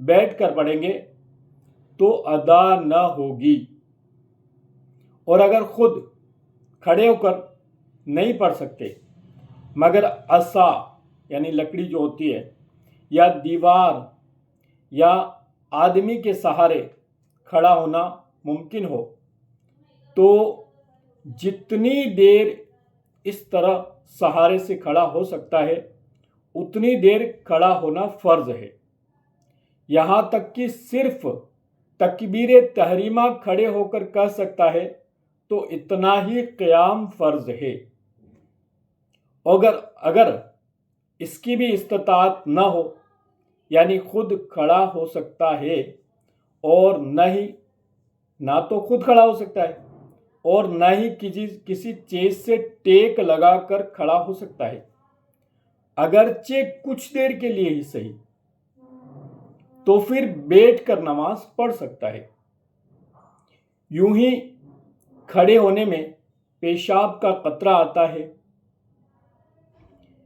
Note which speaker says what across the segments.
Speaker 1: بیٹھ کر پڑھیں گے تو ادا نہ ہوگی، اور اگر خود کھڑے ہو کر نہیں پڑھ سکتے مگر عصا یعنی لکڑی جو ہوتی ہے یا دیوار یا آدمی کے سہارے کھڑا ہونا ممکن ہو تو جتنی دیر اس طرح سہارے سے کھڑا ہو سکتا ہے اتنی دیر کھڑا ہونا فرض ہے، یہاں تک کہ صرف تکبیر تحریمہ کھڑے ہو کر کہہ سکتا ہے تو اتنا ہی قیام فرض ہے۔ اگر اس کی بھی استطاعت نہ ہو یعنی خود کھڑا ہو سکتا ہے اور نہ تو خود کھڑا ہو سکتا ہے اور نہ ہی کسی چیز سے ٹیک لگا کر کھڑا ہو سکتا ہے، اگرچہ کچھ دیر کے لیے ہی صحیح، تو پھر بیٹھ کر نماز پڑھ سکتا ہے۔ یوں ہی کھڑے ہونے میں پیشاب کا قطرہ آتا ہے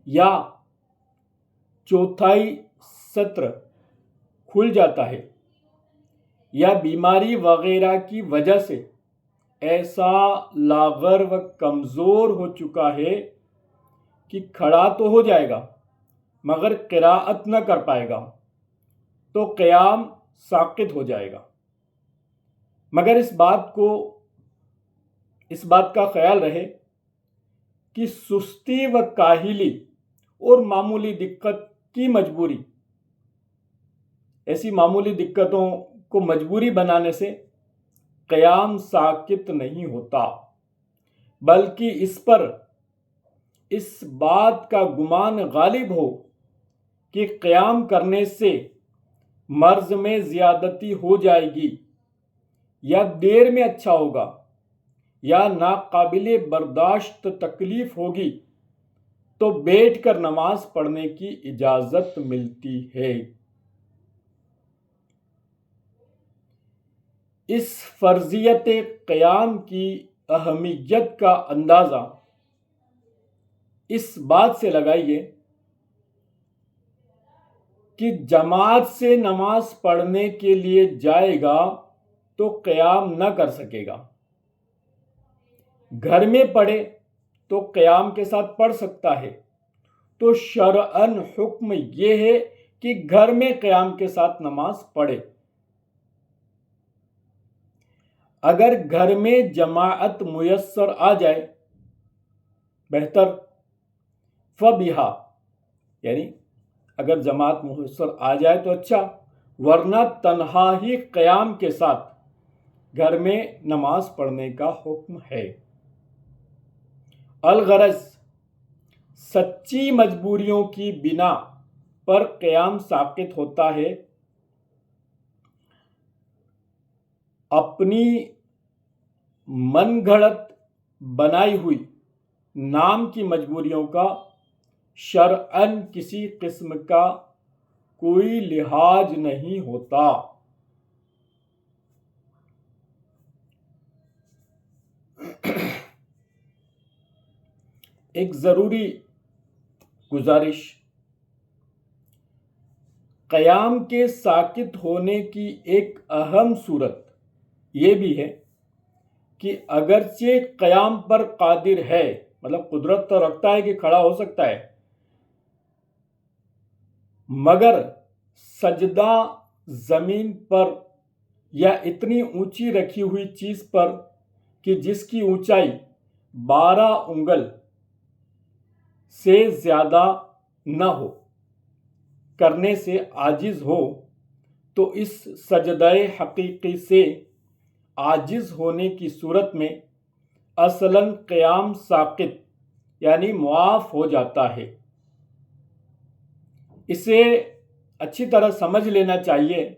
Speaker 1: یا چوتھائی سطر کھل جاتا ہے یا بیماری وغیرہ کی وجہ سے ایسا لاغر و کمزور ہو چکا ہے کہ کھڑا تو ہو جائے گا مگر قراءت نہ کر پائے گا تو قیام ساقط ہو جائے گا، مگر اس بات کا خیال رہے کہ سستی و کاہلی اور معمولی دقت کی مجبوری، ایسی معمولی دقتوں کو مجبوری بنانے سے قیام ساقط نہیں ہوتا، بلکہ اس بات کا گمان غالب ہو کہ قیام کرنے سے مرض میں زیادتی ہو جائے گی یا دیر میں اچھا ہوگا یا ناقابل برداشت تکلیف ہوگی تو بیٹھ کر نماز پڑھنے کی اجازت ملتی ہے۔ اس فرضیت قیام کی اہمیت کا اندازہ اس بات سے لگائیے کہ جماعت سے نماز پڑھنے کے لیے جائے گا تو قیام نہ کر سکے گا، گھر میں پڑھے تو قیام کے ساتھ پڑھ سکتا ہے، تو شرعاً حکم یہ ہے کہ گھر میں قیام کے ساتھ نماز پڑھے۔ اگر گھر میں جماعت میسر آ جائے بہتر، فبہا یعنی اگر جماعت میسر آ جائے تو اچھا، ورنہ تنہا ہی قیام کے ساتھ گھر میں نماز پڑھنے کا حکم ہے۔ الغرض سچی مجبوریوں کی بنا پر قیام ساقط ہوتا ہے، اپنی من گھڑت بنائی ہوئی نام کی مجبوریوں کا شرعاً کسی قسم کا کوئی لحاظ نہیں ہوتا۔ ایک ضروری گزارش، قیام کے ساقط ہونے کی ایک اہم صورت یہ بھی ہے کہ اگرچہ قیام پر قادر ہے، مطلب قدرت تو رکھتا ہے کہ کھڑا ہو سکتا ہے، مگر سجدہ زمین پر یا اتنی اونچی رکھی ہوئی چیز پر کہ جس کی اونچائی 12 انگل سے زیادہ نہ ہو کرنے سے عاجز ہو، تو اس سجدہ حقیقی سے عاجز ہونے کی صورت میں اصلاً قیام ساقط یعنی معاف ہو جاتا ہے۔ اسے اچھی طرح سمجھ لینا چاہیے،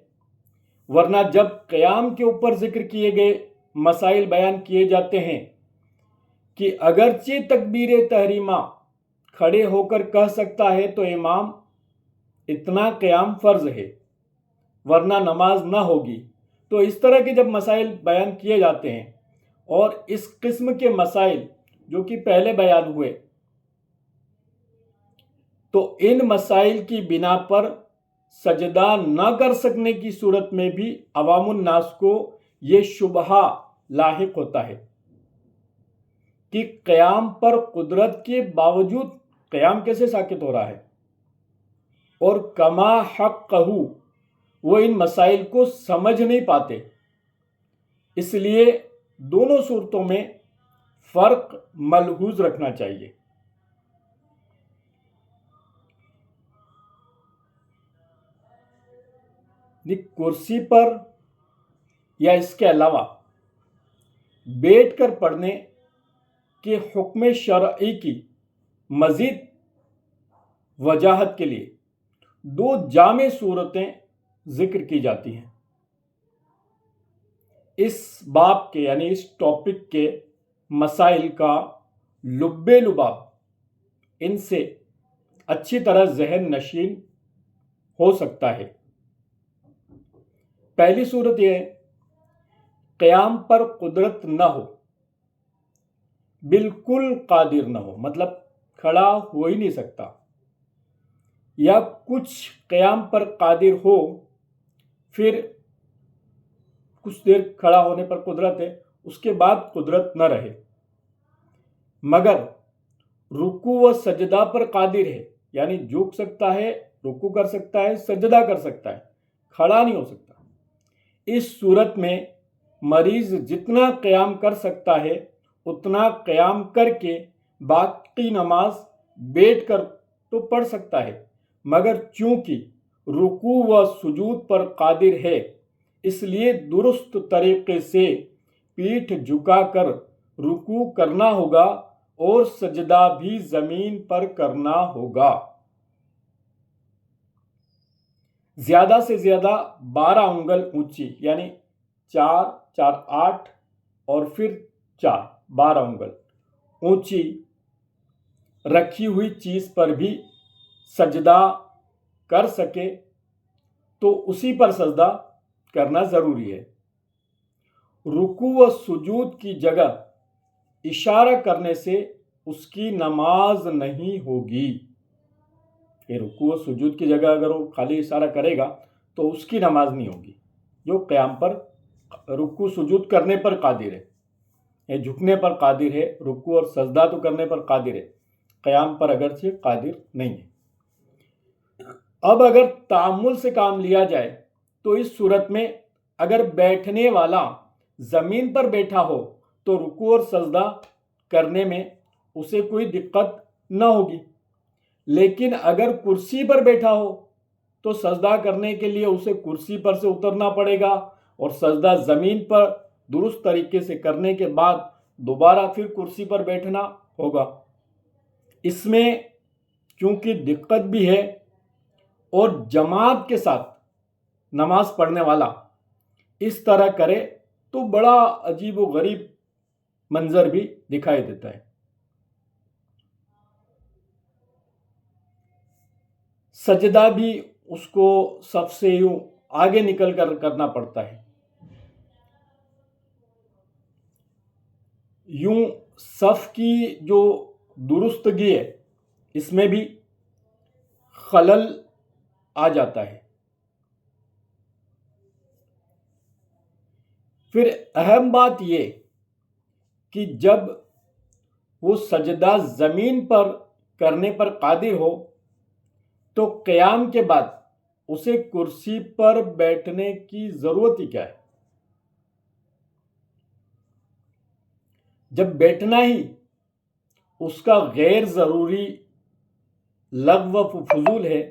Speaker 1: ورنہ جب قیام کے اوپر ذکر کیے گئے مسائل بیان کیے جاتے ہیں کہ اگرچہ تکبیر تحریمہ کھڑے ہو کر کہہ سکتا ہے تو امام اتنا قیام فرض ہے ورنہ نماز نہ ہوگی، تو اس طرح کے جب مسائل بیان کیے جاتے ہیں اور اس قسم کے مسائل جو کہ پہلے بیان ہوئے، تو ان مسائل کی بنا پر سجدہ نہ کر سکنے کی صورت میں بھی عوام الناس کو یہ شبہہ لاحق ہوتا ہے کہ قیام پر قدرت کے باوجود قیام کیسے ساقط ہو رہا ہے، اور کما حقہ وہ ان مسائل کو سمجھ نہیں پاتے۔ اس لیے دونوں صورتوں میں فرق ملحوظ رکھنا چاہیے۔ کرسی پر یا اس کے علاوہ بیٹھ کر پڑھنے کے حکم شرعی کی مزید وضاحت کے لیے دو جامع صورتیں ذکر کی جاتی ہیں۔ اس باب کے یعنی اس ٹاپک کے مسائل کا لب لباب ان سے اچھی طرح ذہن نشین ہو سکتا ہے۔ پہلی صورت یہ ہے، قیام پر قدرت نہ ہو، بالکل قادر نہ ہو، مطلب کھڑا ہو ہی نہیں سکتا، یا کچھ قیام پر قادر ہو، پھر کچھ دیر کھڑا ہونے پر قدرت ہے، اس کے بعد قدرت نہ رہے، مگر رکوع و سجدہ پر قادر ہے، یعنی جھک سکتا ہے، رکوع کر سکتا ہے، سجدہ کر سکتا ہے، کھڑا نہیں ہو سکتا۔ اس صورت میں مریض جتنا قیام کر سکتا ہے اتنا قیام کر کے باقی نماز بیٹھ کر تو پڑھ سکتا ہے، مگر چونکہ رکوع و سجود پر قادر ہے اس لیے درست طریقے سے پیٹھ جھکا کر رکوع کرنا ہوگا اور سجدہ بھی زمین پر کرنا ہوگا۔ زیادہ سے زیادہ 12 انگل اونچی، یعنی 4 4 8 اور پھر 4 12 انگل اونچی رکھی ہوئی چیز پر بھی سجدہ کر سکے تو اسی پر سجدہ کرنا ضروری ہے۔ رکوع و سجود کی جگہ اشارہ کرنے سے اس کی نماز نہیں ہوگی۔ کہ رکوع و سجود کی جگہ اگر وہ خالی اشارہ کرے گا تو اس کی نماز نہیں ہوگی، جو قیام پر رکوع سجود کرنے پر قادر ہے، یہ جھکنے پر قادر ہے، رکوع اور سجدہ تو کرنے پر قادر ہے، قیام پر اگرچہ قادر نہیں ہے۔ اب اگر تعامل سے کام لیا جائے تو اس صورت میں اگر بیٹھنے والا زمین پر بیٹھا ہو تو رکوع اور سجدہ کرنے میں اسے کوئی دقت نہ ہوگی، لیکن اگر کرسی پر بیٹھا ہو تو سجدہ کرنے کے لیے اسے کرسی پر سے اترنا پڑے گا اور سجدہ زمین پر درست طریقے سے کرنے کے بعد دوبارہ پھر کرسی پر بیٹھنا ہوگا۔ اس میں چونکہ دقت بھی ہے اور جماعت کے ساتھ نماز پڑھنے والا اس طرح کرے تو بڑا عجیب و غریب منظر بھی دکھائی دیتا ہے۔ سجدہ بھی اس کو صف سے یوں آگے نکل کر کرنا پڑتا ہے، یوں صف کی جو درستگی ہے اس میں بھی خلل آ جاتا ہے۔ پھر اہم بات یہ کہ جب وہ سجدہ زمین پر کرنے پر قادر ہو تو قیام کے بعد اسے کرسی پر بیٹھنے کی ضرورت ہی کیا ہے؟ جب بیٹھنا ہی اس کا غیر ضروری لغو و فضول ہے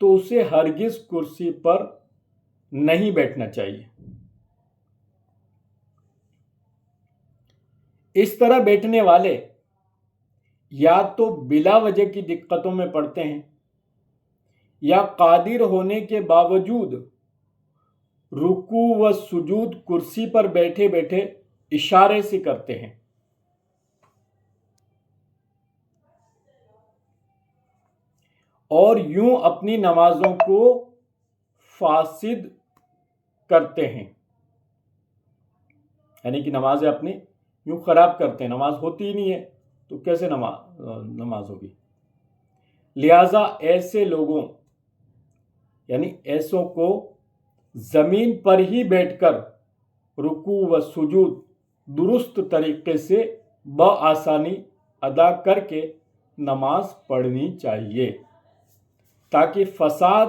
Speaker 1: تو اسے ہرگز کرسی پر نہیں بیٹھنا چاہیے۔ اس طرح بیٹھنے والے یا تو بلا وجہ کی دقتوں میں پڑتے ہیں یا قادر ہونے کے باوجود رکوع و سجود کرسی پر بیٹھے بیٹھے اشارے سے کرتے ہیں۔ اور یوں اپنی نمازوں کو فاسد کرتے ہیں، یعنی کہ نمازیں اپنی یوں خراب کرتے ہیں، نماز ہوتی ہی نہیں ہے تو کیسے نماز ہوگی۔ لہذا ایسے لوگوں یعنی ایسوں کو زمین پر ہی بیٹھ کر رکوع و سجود درست طریقے سے بآسانی ادا کر کے نماز پڑھنی چاہیے، تاکہ فساد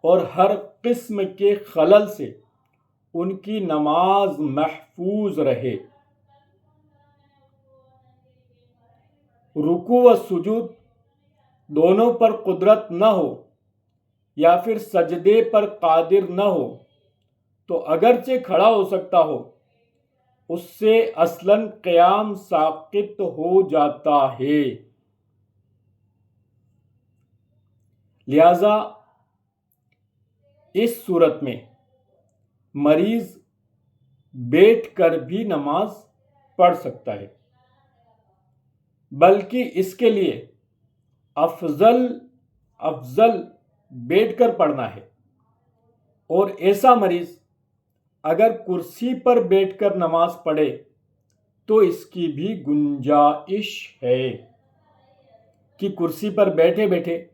Speaker 1: اور ہر قسم کے خلل سے ان کی نماز محفوظ رہے۔ رکوع و سجود دونوں پر قدرت نہ ہو یا پھر سجدے پر قادر نہ ہو تو اگرچہ کھڑا ہو سکتا ہو، اس سے اصلاً قیام ساقط ہو جاتا ہے۔ لہذا اس صورت میں مریض بیٹھ کر بھی نماز پڑھ سکتا ہے، بلکہ اس کے لیے افضل بیٹھ کر پڑھنا ہے، اور ایسا مریض اگر کرسی پر بیٹھ کر نماز پڑھے تو اس کی بھی گنجائش ہے کہ کرسی پر بیٹھے بیٹھے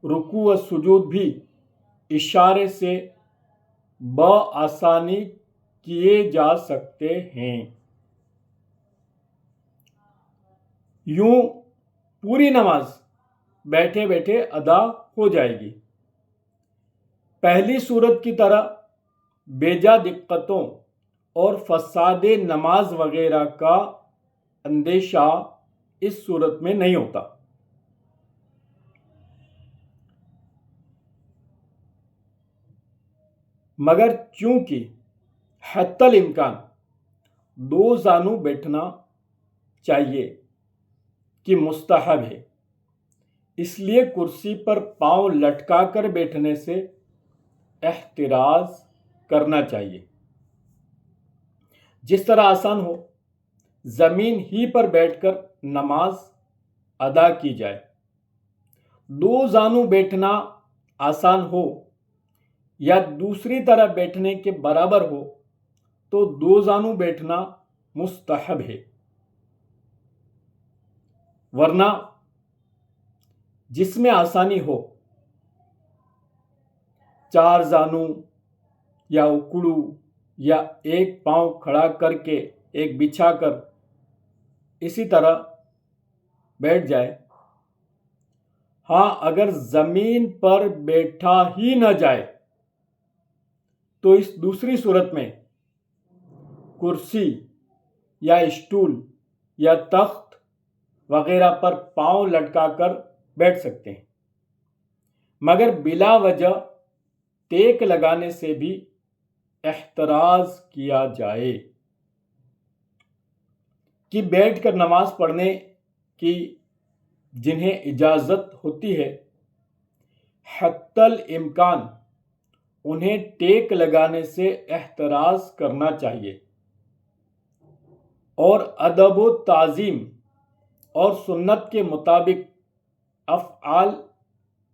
Speaker 1: رکوع و سجود بھی اشارے سے بآسانی کیے جا سکتے ہیں۔ یوں پوری نماز بیٹھے بیٹھے ادا ہو جائے گی۔ پہلی صورت کی طرح بیجا دقتوں اور فساد نماز وغیرہ کا اندیشہ اس صورت میں نہیں ہوتا۔ مگر چونکہ حتی الامکان دو زانو بیٹھنا چاہیے کہ مستحب ہے، اس لیے کرسی پر پاؤں لٹکا کر بیٹھنے سے احتراز کرنا چاہیے۔ جس طرح آسان ہو زمین ہی پر بیٹھ کر نماز ادا کی جائے۔ دو زانو بیٹھنا آسان ہو یا دوسری طرح بیٹھنے کے برابر ہو تو دو زانو بیٹھنا مستحب ہے، ورنہ جس میں آسانی ہو چار زانو یا اکڑو یا ایک پاؤں کھڑا کر کے ایک بچھا کر اسی طرح بیٹھ جائے۔ ہاں، اگر زمین پر بیٹھا ہی نہ جائے تو اس دوسری صورت میں کرسی یا اسٹول یا تخت وغیرہ پر پاؤں لٹکا کر بیٹھ سکتے ہیں، مگر بلا وجہ ٹیک لگانے سے بھی احتراز کیا جائے کہ بیٹھ کر نماز پڑھنے کی جنہیں اجازت ہوتی ہے حتی الامکان انہیں ٹیک لگانے سے احتراز کرنا چاہیے اور ادب و تعظیم اور سنت کے مطابق افعال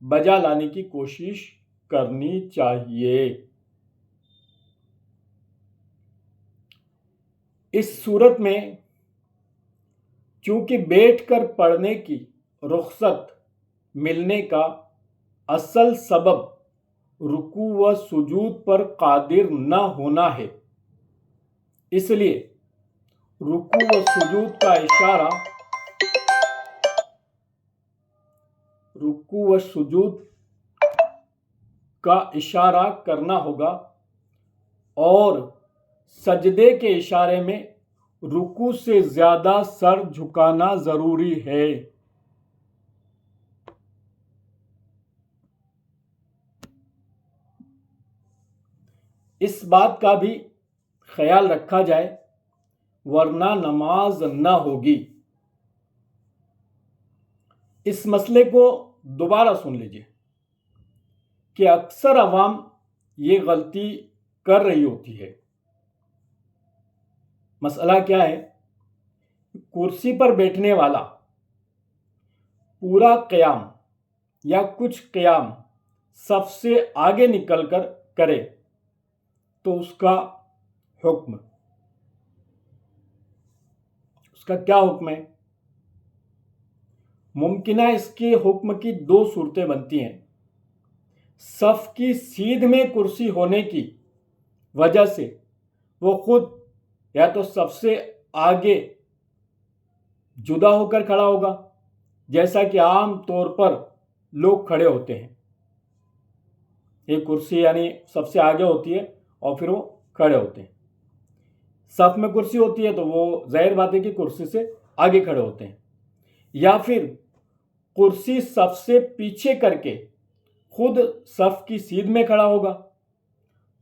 Speaker 1: بجا لانے کی کوشش کرنی چاہیے۔ اس صورت میں چونکہ بیٹھ کر پڑھنے کی رخصت ملنے کا اصل سبب رکوع و سجود پر قادر نہ ہونا ہے، اس لیے رکوع و سجود کا اشارہ کرنا ہوگا اور سجدے کے اشارے میں رکوع سے زیادہ سر جھکانا ضروری ہے۔ اس بات کا بھی خیال رکھا جائے ورنہ نماز نہ ہوگی۔ اس مسئلے کو دوبارہ سن لیجیے کہ اکثر عوام یہ غلطی کر رہی ہوتی ہے۔ مسئلہ کیا ہے؟ کرسی پر بیٹھنے والا پورا قیام یا کچھ قیام صف سے آگے نکل کر کرے تو اس کا کیا حکم ہے؟ ممکنہ اس کے حکم کی دو صورتیں بنتی ہیں۔ صف کی سیدھ میں کرسی ہونے کی وجہ سے وہ خود یا تو سب سے آگے جدا ہو کر کھڑا ہوگا، جیسا کہ عام طور پر لوگ کھڑے ہوتے ہیں. ایک کرسی یعنی سب سے آگے ہوتی ہے اور پھر وہ کھڑے ہوتے ہیں. صف میں کرسی ہوتی ہے تو وہ ظاہر بات ہے کہ کرسی سے آگے کھڑے ہوتے ہیں. یا پھر کرسی صف سے پیچھے کر کے خود صف کی سیدھ میں کھڑا ہوگا،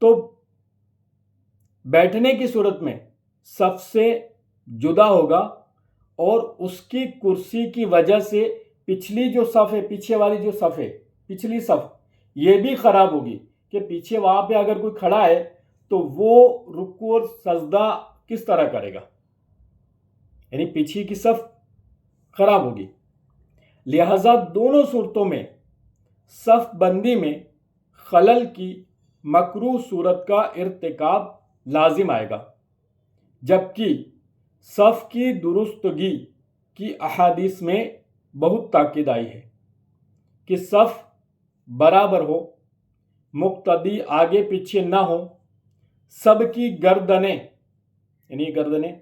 Speaker 1: تو بیٹھنے کی صورت میں صف سے جدا ہوگا اور اس کی کرسی کی وجہ سے پچھلی جو صف ہے، پیچھے والی جو صف ہے، پچھلی صف یہ بھی خراب ہوگی کہ پیچھے وہاں پہ اگر کوئی کھڑا ہے تو وہ رکوع اور سجدہ کس طرح کرے گا، یعنی پیچھے کی صف خراب ہوگی. لہذا دونوں صورتوں میں صف بندی میں خلل کی مکروہ صورت کا ارتکاب لازم آئے گا، جبکہ صف کی درستگی کی احادیث میں بہت تاکید آئی ہے کہ صف برابر ہو، مقتدی آگے پیچھے نہ ہو، سب کی گردنیں یعنی گردنیں،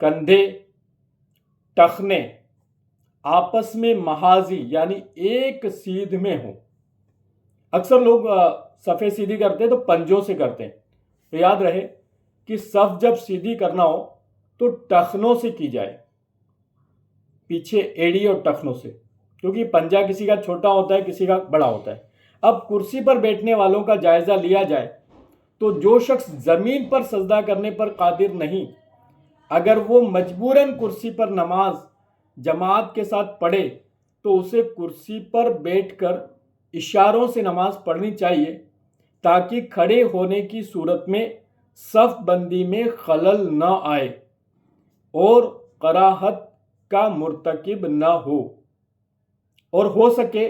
Speaker 1: کندھے، ٹخنے آپس میں محاذی یعنی ایک سیدھ میں ہوں. اکثر لوگ صفیں سیدھی کرتے ہیں تو پنجوں سے کرتے ہیں، تو یاد رہے کہ صف جب سیدھی کرنا ہو تو ٹخنوں سے کی جائے، پیچھے ایڑی اور ٹخنوں سے، کیونکہ پنجہ کسی کا چھوٹا ہوتا ہے کسی کا بڑا ہوتا ہے. اب کرسی پر بیٹھنے والوں کا جائزہ لیا جائے تو جو شخص زمین پر سجدہ کرنے پر قادر نہیں، اگر وہ مجبوراً کرسی پر نماز جماعت کے ساتھ پڑھے تو اسے کرسی پر بیٹھ کر اشاروں سے نماز پڑھنی چاہیے تاکہ کھڑے ہونے کی صورت میں صف بندی میں خلل نہ آئے اور کراہت کا مرتکب نہ ہو، اور ہو سکے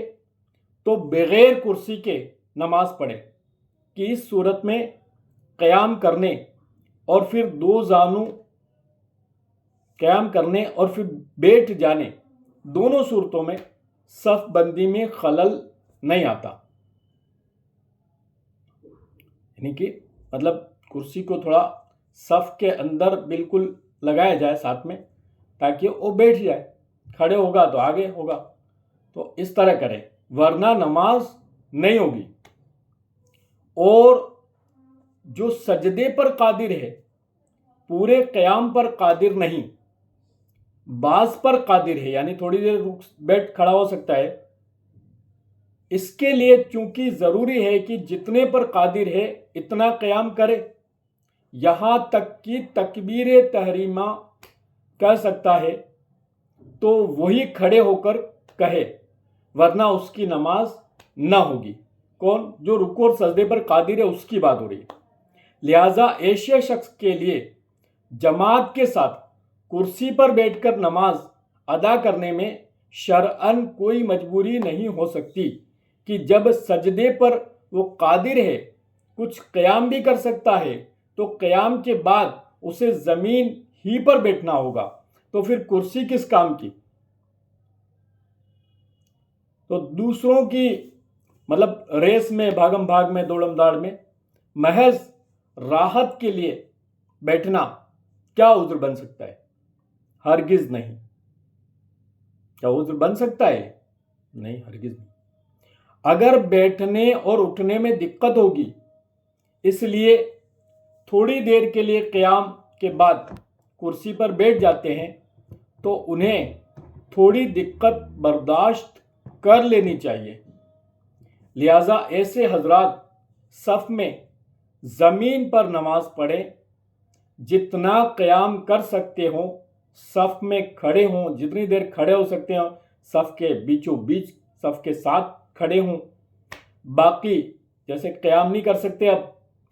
Speaker 1: تو بغیر کرسی کے نماز پڑھے کہ اس صورت میں قیام کرنے اور پھر دو زانوں قیام کرنے اور پھر بیٹھ جانے، دونوں صورتوں میں صف بندی میں خلل نہیں آتا. یعنی کہ مطلب کرسی کو تھوڑا صف کے اندر بالکل لگایا جائے ساتھ میں تاکہ وہ بیٹھ جائے، کھڑے ہوگا تو آگے ہوگا، تو اس طرح کریں ورنہ نماز نہیں ہوگی. اور جو سجدے پر قادر ہے، پورے قیام پر قادر نہیں، بعض پر قادر ہے یعنی تھوڑی دیر بیٹھ کھڑا ہو سکتا ہے، اس کے لیے چونکہ ضروری ہے کہ جتنے پر قادر ہے اتنا قیام کرے، یہاں تک کہ تکبیر تحریمہ کہہ سکتا ہے تو وہی کھڑے ہو کر کہے، ورنہ اس کی نماز نہ ہوگی. کون؟ جو رکوع اور سجدے پر قادر ہے اس کی بات ہو رہی ہے. لہٰذا ایسے شخص کے لیے جماعت کے ساتھ کرسی پر بیٹھ کر نماز ادا کرنے میں شرعاً کوئی مجبوری نہیں ہو سکتی کہ جب سجدے پر وہ قادر ہے، کچھ قیام بھی کر سکتا ہے، تو قیام کے بعد اسے زمین ہی پر بیٹھنا ہوگا، تو پھر کرسی کس کام کی؟ تو دوسروں کی مطلب ریس میں، بھاگم بھاگ میں، دوڑم داڑ میں محض راحت کے لیے بیٹھنا کیا عذر بن سکتا ہے؟ ہرگز نہیں. کیا عذر بن سکتا ہے؟ نہیں، ہرگز نہیں. اگر بیٹھنے اور اٹھنے میں دقت ہوگی، اس لیے تھوڑی دیر کے لیے قیام کے بعد کرسی پر بیٹھ جاتے ہیں تو انہیں تھوڑی دقت برداشت کر لینی چاہیے. لہٰذا ایسے حضرات صف میں زمین پر نماز پڑھیں، جتنا قیام کر سکتے ہوں صف میں کھڑے ہوں، جتنی دیر کھڑے ہو سکتے ہوں صف کے بیچوں بیچ صف کے ساتھ کھڑے ہوں. باقی جیسے قیام نہیں کر سکتے اب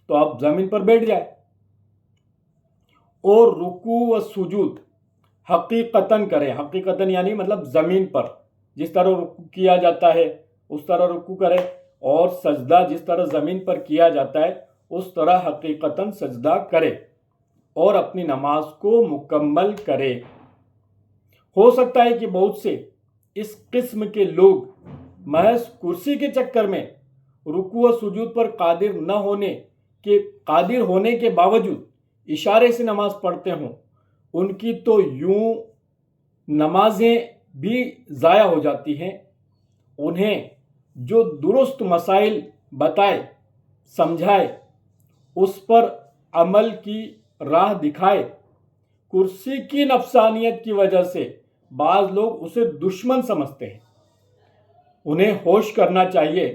Speaker 1: تو آپ زمین پر بیٹھ جائیں. اور رکوع و سجود حقیقتاً کریں، حقیقتاً یعنی مطلب زمین پر جس طرح رکوع کیا جاتا ہے اس طرح رکوع کرے، اور سجدہ جس طرح زمین پر کیا جاتا ہے اس طرح حقیقتاً سجدہ کرے اور اپنی نماز کو مکمل کرے. ہو سکتا ہے کہ بہت سے اس قسم کے لوگ محض کرسی کے چکر میں رکوع و سجود پر قادر ہونے کے باوجود اشارے سے نماز پڑھتے ہوں، ان کی تو یوں نمازیں بھی ضائع ہو جاتی ہیں۔ انہیں جو درست مسائل بتائے، سمجھائے، اس پر عمل کی راہ دکھائے، کرسی کی نفسانیت کی وجہ سے بعض لوگ اسے دشمن سمجھتے ہیں۔ انہیں ہوش کرنا چاہیے،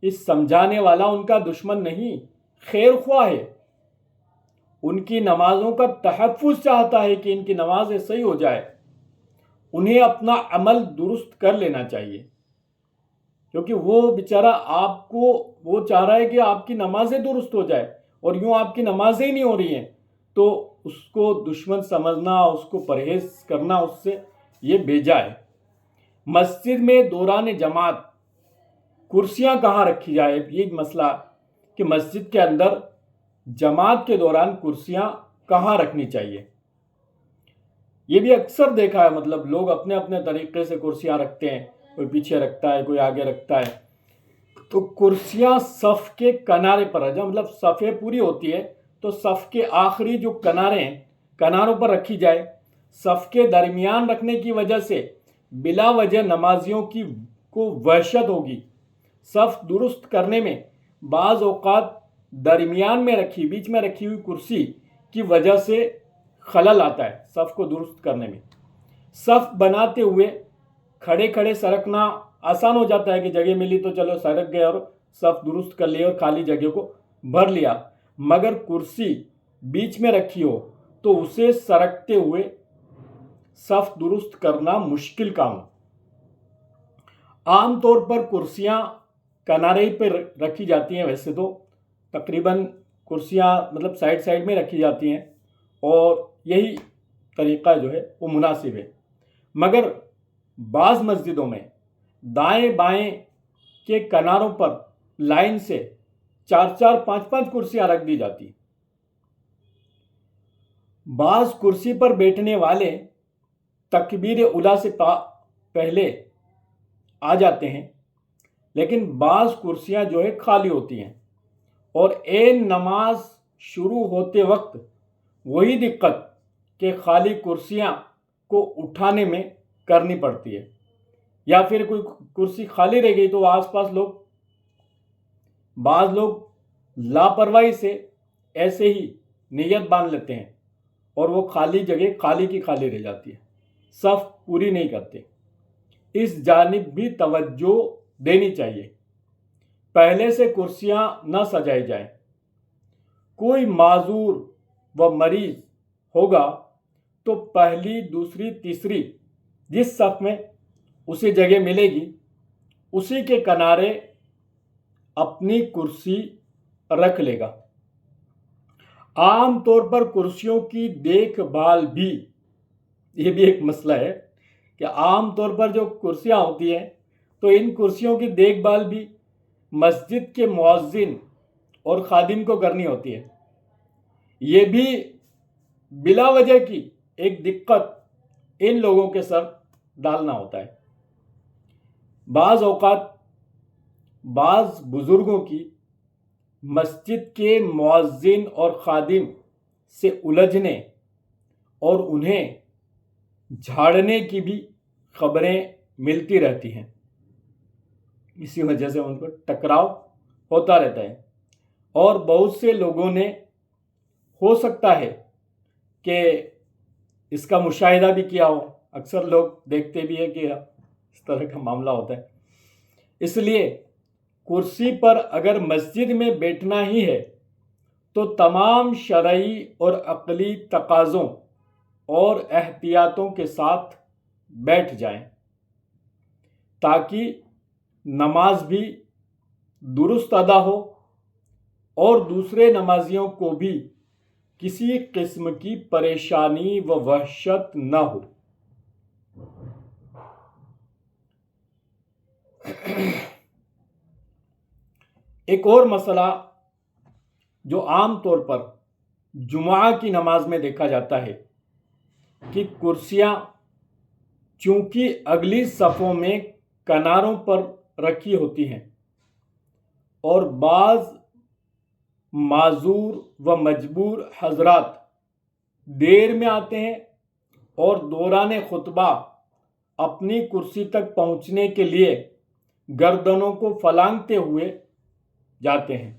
Speaker 1: اس سمجھانے والا ان کا دشمن نہیں، خیر خواہ ہے۔ ان کی نمازوں کا تحفظ چاہتا ہے کہ ان کی نمازیں صحیح ہو جائے۔ انہیں اپنا عمل درست کر لینا چاہیے، کیونکہ وہ بیچارہ وہ چاہ رہا ہے کہ آپ کی نمازیں درست ہو جائے، اور یوں آپ کی نمازیں نہیں ہو رہی ہیں تو اس کو دشمن سمجھنا، اس کو پرہیز کرنا اس سے یہ بیجا ہے۔ مسجد میں دوران جماعت کرسیاں کہاں رکھی جائے، یہ مسئلہ کہ مسجد کے اندر جماعت کے دوران کرسیاں کہاں رکھنی چاہیے، یہ بھی اکثر دیکھا ہے۔ مطلب لوگ اپنے اپنے طریقے سے کرسیاں رکھتے ہیں، کوئی پیچھے رکھتا ہے، کوئی آگے رکھتا ہے۔ تو کرسیاں صف کے کنارے پر ہے، مطلب صفیں پوری ہوتی ہے تو صف کے آخری جو کنارے ہیں، کناروں پر رکھی جائے۔ صف کے درمیان رکھنے کی وجہ سے بلا وجہ نمازیوں کو وحشت ہوگی۔ صف درست کرنے میں بعض اوقات درمیان میں بیچ میں رکھی ہوئی کرسی کی وجہ سے خلل آتا ہے صف کو درست کرنے میں۔ صف بناتے ہوئے کھڑے کھڑے سرکنا آسان ہو جاتا ہے کہ جگہ ملی تو چلو سرک گئے اور صف درست کر لیا اور خالی جگہ کو بھر لیا، مگر کرسی بیچ میں رکھی ہو تو اسے سرکتے ہوئے صف درست کرنا مشکل کام ہے۔ عام طور پر کرسیاں کنارے پہ رکھی جاتی ہیں، ویسے تو تقریباً کرسیاں مطلب سائڈ میں رکھی جاتی ہیں، اور یہی طریقہ جو ہے وہ مناسب ہے۔ مگر بعض مسجدوں میں دائیں بائیں کے کناروں پر لائن سے 4-5 کرسیاں رکھ دی جاتی ہیں۔ بعض کرسی پر بیٹھنے والے تکبیر اولیٰ سے پہلے آ جاتے ہیں، لیکن بعض کرسیاں جو ہے خالی ہوتی ہیں، اور عین نماز شروع ہوتے وقت وہی دقت کہ خالی کرسیاں کو اٹھانے میں کرنی پڑتی ہے، یا پھر کوئی کرسی خالی رہ گئی تو آس پاس بعض لوگ لاپرواہی سے ایسے ہی نیت باندھ لیتے ہیں اور وہ خالی جگہ خالی کی خالی رہ جاتی ہے، صف پوری نہیں کرتے۔ اس جانب بھی توجہ دینی چاہیے۔ پہلے سے کرسیاں نہ سجائی جائیں۔ کوئی معذور و مریض ہوگا تو پہلی، دوسری، تیسری جس صف میں اسے جگہ ملے گی اسی کے کنارے اپنی کرسی رکھ لے گا۔ عام طور پر کرسیوں کی دیکھ بھال بھی، یہ بھی ایک مسئلہ ہے کہ عام طور پر جو کرسیاں ہوتی ہیں تو ان کرسیوں کی دیکھ بھال بھی مسجد کے مؤذن اور خادم کو کرنی ہوتی ہے۔ یہ بھی بلا وجہ کی ایک دقت ان لوگوں کے سر ڈالنا ہوتا ہے۔ بعض اوقات بعض بزرگوں کی مسجد کے مؤذن اور خادم سے الجھنے اور انہیں جھاڑنے کی بھی خبریں ملتی رہتی ہیں، اسی وجہ سے ان کو ٹکراؤ ہوتا رہتا ہے۔ اور بہت سے لوگوں نے ہو سکتا ہے کہ اس کا مشاہدہ بھی کیا ہو، اکثر لوگ دیکھتے بھی ہیں کہ اس طرح کا معاملہ ہوتا ہے۔ اس لیے کرسی پر اگر مسجد میں بیٹھنا ہی ہے تو تمام شرعی اور عقلی تقاضوں اور احتیاطوں کے ساتھ بیٹھ جائیں تاکہ نماز بھی درست ادا ہو اور دوسرے نمازیوں کو بھی کسی قسم کی پریشانی و وحشت نہ ہو۔ ایک اور مسئلہ جو عام طور پر جمعہ کی نماز میں دیکھا جاتا ہے کہ کرسیاں چونکہ اگلی صفوں میں کناروں پر رکھی ہوتی ہیں، اور بعض معذور و مجبور حضرات دیر میں آتے ہیں اور دوران خطبہ اپنی کرسی تک پہنچنے کے لیے گردنوں کو پھلانگتے ہوئے جاتے ہیں۔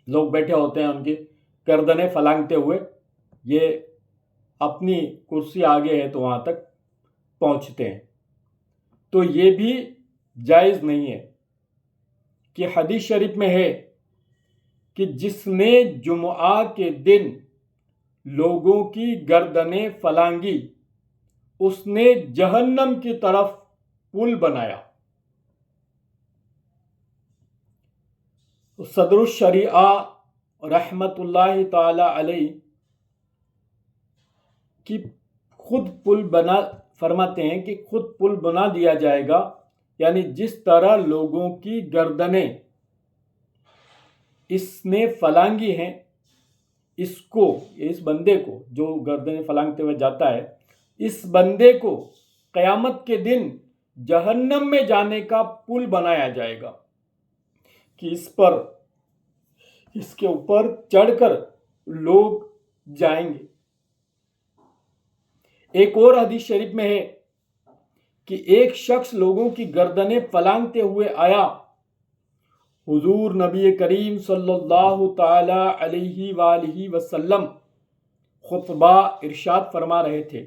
Speaker 1: لوگ بیٹھے ہوتے ہیں، ان کی گردنیں پھلانگتے ہوئے یہ اپنی کرسی آگے ہے تو وہاں تک پہنچتے ہیں۔ تو یہ بھی جائز نہیں ہے، کہ حدیث شریف میں ہے کہ جس نے جمعہ کے دن لوگوں کی گردنیں پھلانگی اس نے جہنم کی طرف پل بنایا۔ صدر الشریعہ رحمت اللہ تعالی علیہ کی خود پل بنا فرماتے ہیں کہ خود پل بنا دیا جائے گا، یعنی جس طرح لوگوں کی گردنیں اس نے پھلانگی ہیں، اس بندے کو جو گردنیں پھلانگتے ہوئے جاتا ہے، اس بندے کو قیامت کے دن جہنم میں جانے کا پل بنایا جائے گا، کہ اس کے اوپر چڑھ کر لوگ جائیں گے۔ ایک اور حدیث شریف میں ہے کہ ایک شخص لوگوں کی گردنیں پھلانگتے ہوئے آیا، حضور نبی کریم صلی اللہ تعالی علیہ وآلہ وسلم خطبہ ارشاد فرما رہے تھے۔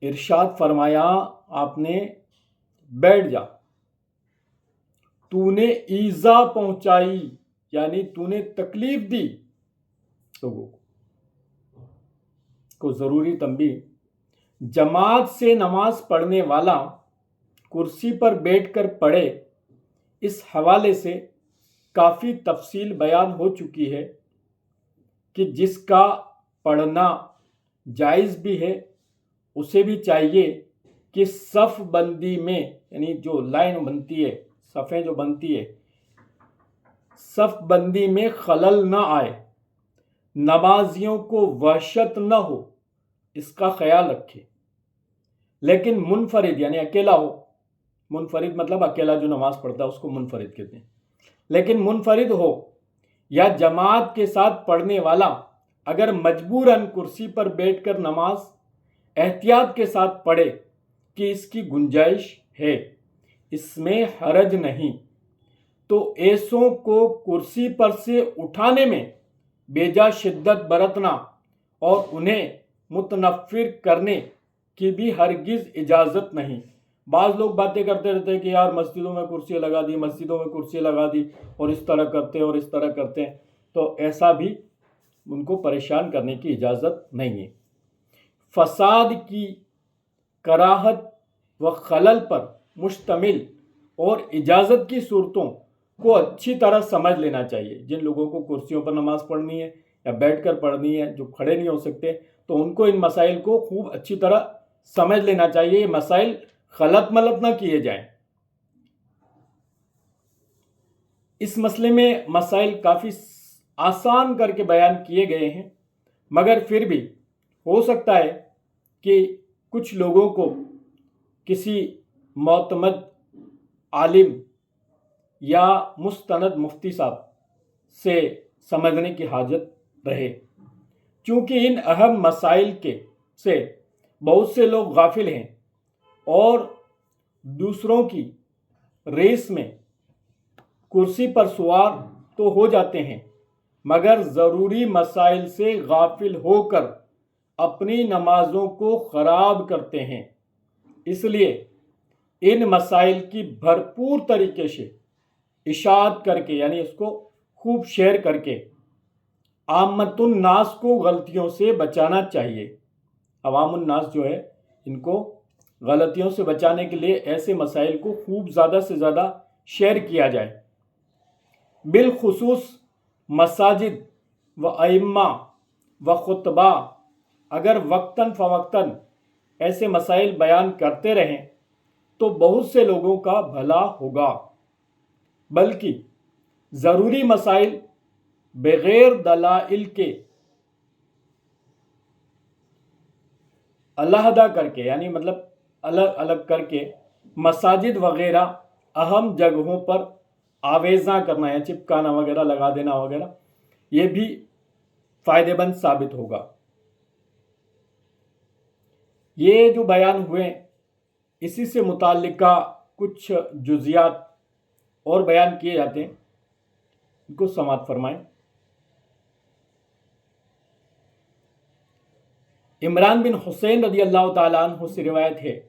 Speaker 1: ارشاد فرمایا آپ نے، بیٹھ جا، تو نے ایذا پہنچائی، یعنی تو نے تکلیف دی لوگوں کو۔ ضروری تنبیہ، جماعت سے نماز پڑھنے والا کرسی پر بیٹھ کر پڑھے، اس حوالے سے کافی تفصیل بیان ہو چکی ہے کہ جس کا پڑھنا جائز بھی ہے اسے بھی چاہیے کہ صف بندی میں، یعنی جو لائن بنتی ہے، صفیں جو بنتی ہے، صف بندی میں خلل نہ آئے، نمازیوں کو وحشت نہ ہو، اس کا خیال رکھے۔ لیکن منفرد یعنی اکیلا ہو، منفرد مطلب اکیلا جو نماز پڑھتا ہے اس کو منفرد کہتے ہیں، لیکن منفرد ہو یا جماعت کے ساتھ پڑھنے والا اگر مجبوراً کرسی پر بیٹھ کر نماز احتیاط کے ساتھ پڑھے کہ اس کی گنجائش ہے، اس میں حرج نہیں، تو ایسوں کو کرسی پر سے اٹھانے میں بیجا شدت برتنا اور انہیں متنفر کرنے کی بھی ہرگز اجازت نہیں۔ بعض لوگ باتیں کرتے رہتے ہیں کہ یار مسجدوں میں کرسی لگا دی، مسجدوں میں کرسی لگا دی، اور اس طرح کرتے ہیں اور اس طرح کرتے ہیں، تو ایسا بھی ان کو پریشان کرنے کی اجازت نہیں ہے۔ فساد کی کراہت و خلل پر مشتمل اور اجازت کی صورتوں کو اچھی طرح سمجھ لینا چاہیے۔ جن لوگوں کو کرسیوں پر نماز پڑھنی ہے یا بیٹھ کر پڑھنی ہے، جو کھڑے نہیں ہو سکتے، تو ان کو ان مسائل کو خوب اچھی طرح سمجھ لینا چاہیے۔ یہ مسائل غلط ملت نہ کیے جائیں۔ اس مسئلے میں مسائل کافی آسان کر کے بیان کیے گئے ہیں، مگر پھر بھی ہو سکتا ہے کہ کچھ لوگوں کو کسی معتمد عالم یا مستند مفتی صاحب سے سمجھنے کی حاجت رہے، چونکہ ان اہم مسائل سے بہت سے لوگ غافل ہیں اور دوسروں کی ریس میں کرسی پر سوار تو ہو جاتے ہیں، مگر ضروری مسائل سے غافل ہو کر اپنی نمازوں کو خراب کرتے ہیں۔ اس لیے ان مسائل کی بھرپور طریقے سے اشاعت کر کے، یعنی اس کو خوب شیئر کر کے عامت الناس کو غلطیوں سے بچانا چاہیے۔ عوام الناس جو ہے، ان کو غلطیوں سے بچانے کے لیے ایسے مسائل کو خوب زیادہ سے زیادہ شیئر کیا جائے۔ بالخصوص مساجد و ائمہ و خطبہ اگر وقتاً فوقتاً ایسے مسائل بیان کرتے رہیں تو بہت سے لوگوں کا بھلا ہوگا، بلکہ ضروری مسائل بغیر دلائل کے علیحدہ کر کے، یعنی مطلب الگ الگ کر کے مساجد وغیرہ اہم جگہوں پر آویزاں کرنا یا چپکانا وغیرہ لگا دینا وغیرہ، یہ بھی فائدے مند ثابت ہوگا۔ یہ جو بیان ہوئے اسی سے متعلقہ کچھ جزیات اور بیان کیے جاتے ہیں، ان کو سماعت فرمائیں۔ عمران بن حسین رضی اللہ تعالیٰ عنہ سے روایت ہے،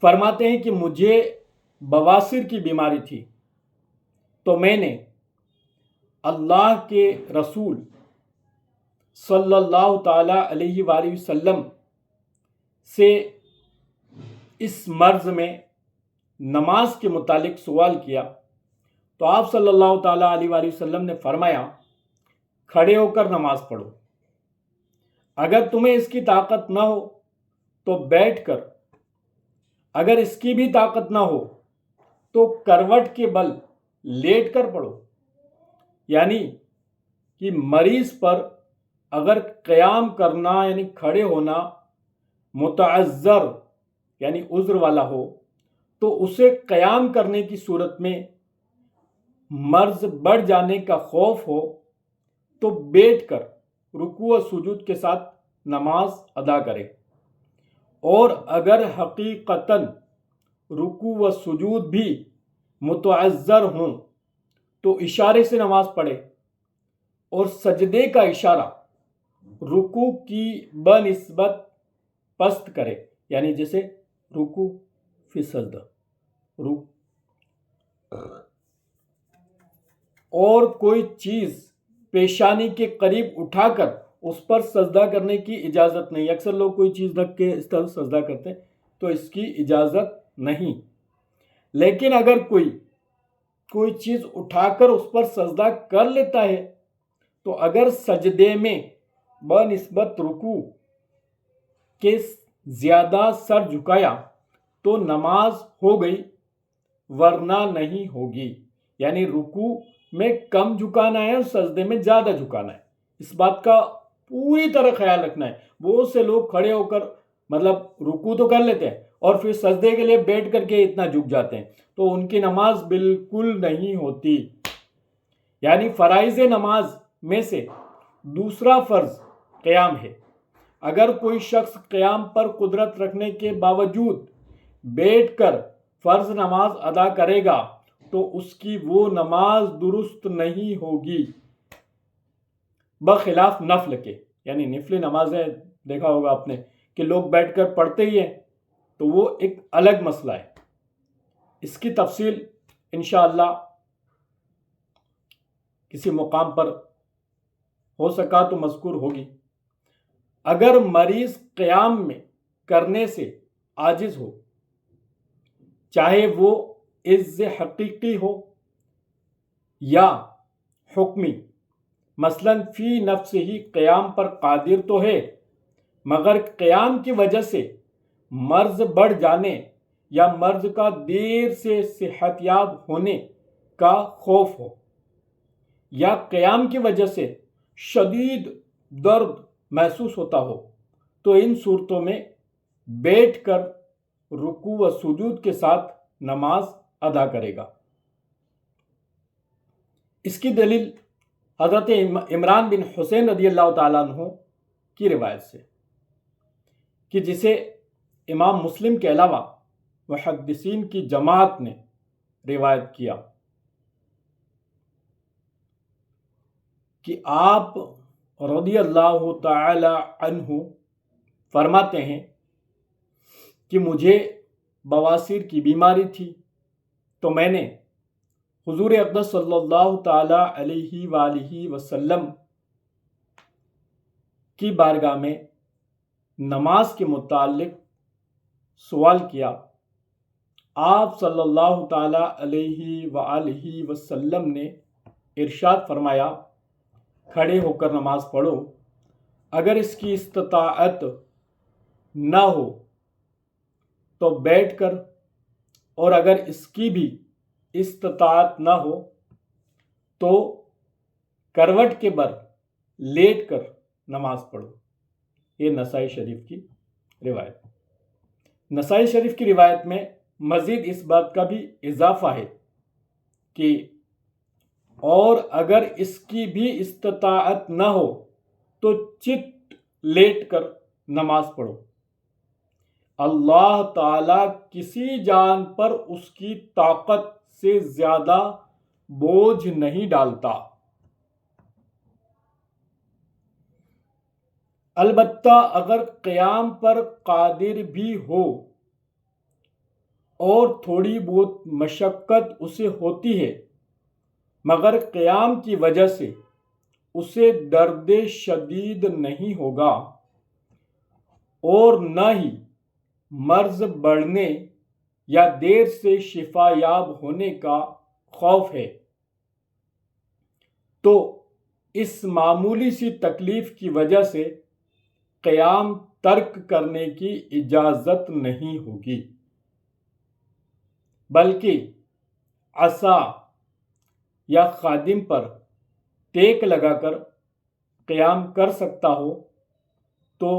Speaker 1: فرماتے ہیں کہ مجھے بواسیر کی بیماری تھی، تو میں نے اللہ کے رسول صلی اللہ تعالیٰ علیہ وآلہ وسلم سے اس مرض میں نماز کے متعلق سوال کیا، تو آپ صلی اللہ تعالیٰ علیہ وآلہ وسلم نے فرمایا، کھڑے ہو کر نماز پڑھو، اگر تمہیں اس کی طاقت نہ ہو تو بیٹھ کر، اگر اس کی بھی طاقت نہ ہو تو کروٹ کے بل لیٹ کر پڑھو۔ یعنی کہ مریض پر اگر قیام کرنا یعنی کھڑے ہونا متعذر یعنی عذر والا ہو تو اسے قیام کرنے کی صورت میں مرض بڑھ جانے کا خوف ہو تو بیٹھ کر رکوع و سجود کے ساتھ نماز ادا کرے، اور اگر حقیقتاً رکوع و سجود بھی متعذر ہوں تو اشارے سے نماز پڑھے، اور سجدے کا اشارہ رکوع کی بنسبت پست کرے، یعنی جیسے رکوع فی سجدہ، اور کوئی چیز پیشانی کے قریب اٹھا کر اس پر سجدہ کرنے کی اجازت نہیں۔ اکثر لوگ کوئی چیز رکھ کے اس طرح سجدہ کرتے ہیں تو اس کی اجازت نہیں، لیکن اگر کوئی چیز اٹھا کر اس پر سجدہ کر لیتا ہے تو اگر سجدے میں بنسبت رکوع کے زیادہ سر جھکایا تو نماز ہو گئی ورنہ نہیں ہوگی۔ یعنی رکوع میں کم جھکانا ہے اور سجدے میں زیادہ جھکانا ہے، اس بات کا پوری طرح خیال رکھنا ہے۔ بہت سے لوگ کھڑے ہو کر رکوع تو کر لیتے ہیں اور پھر سجدے کے لیے بیٹھ کر کے اتنا جھک جاتے ہیں، تو ان کی نماز بالکل نہیں ہوتی۔ یعنی فرائض نماز میں سے دوسرا فرض قیام ہے۔ اگر کوئی شخص قیام پر قدرت رکھنے کے باوجود بیٹھ کر فرض نماز ادا کرے گا تو اس کی وہ نماز درست نہیں ہوگی، بخلاف نفل کے۔ یعنی نفلی نمازیں دیکھا ہوگا آپ نے کہ لوگ بیٹھ کر پڑھتے ہی ہیں، تو وہ ایک الگ مسئلہ ہے، اس کی تفصیل انشاءاللہ کسی مقام پر ہو سکا تو مذکور ہوگی۔ اگر مریض قیام میں کرنے سے عاجز ہو، چاہے وہ عجز حقیقی ہو یا حکمی، مثلا فی نفس ہی قیام پر قادر تو ہے مگر قیام کی وجہ سے مرض بڑھ جانے یا مرض کا دیر سے صحت یاب ہونے کا خوف ہو، یا قیام کی وجہ سے شدید درد محسوس ہوتا ہو، تو ان صورتوں میں بیٹھ کر رکوع و سجود کے ساتھ نماز ادا کرے گا۔ اس کی دلیل حضرت عمران بن حسین رضی اللہ تعالیٰ عنہ کی روایت سے، کہ جسے امام مسلم کے علاوہ محدثین کی جماعت نے روایت کیا، کہ آپ رضی اللہ تعالی عنہ فرماتے ہیں کہ مجھے بواسیر کی بیماری تھی، تو میں نے حضور اقدس صلی اللہ تعالی علیہ وآلہ وسلم کی بارگاہ میں نماز کے متعلق سوال کیا۔ آپ صلی اللہ تعالی علیہ وآلہ وسلم نے ارشاد فرمایا، کھڑے ہو کر نماز پڑھو، اگر اس کی استطاعت نہ ہو تو بیٹھ کر، اور اگر اس کی بھی استطاعت نہ ہو تو کروٹ کے بر لیٹ کر نماز پڑھو۔ یہ نسائی شریف کی روایت۔ نسائی شریف کی روایت میں مزید اس بات کا بھی اضافہ ہے کہ اور اگر اس کی بھی استطاعت نہ ہو تو چت لیٹ کر نماز پڑھو۔ اللہ تعالی کسی جان پر اس کی طاقت سے زیادہ بوجھ نہیں ڈالتا۔ البتہ اگر قیام پر قادر بھی ہو اور تھوڑی بہت مشقت اسے ہوتی ہے مگر قیام کی وجہ سے اسے درد شدید نہیں ہوگا اور نہ ہی مرض بڑھنے یا دیر سے شفا یاب ہونے کا خوف ہے، تو اس معمولی سی تکلیف کی وجہ سے قیام ترک کرنے کی اجازت نہیں ہوگی، بلکہ عصا یا خادم پر ٹیک لگا کر قیام کر سکتا ہو۔ تو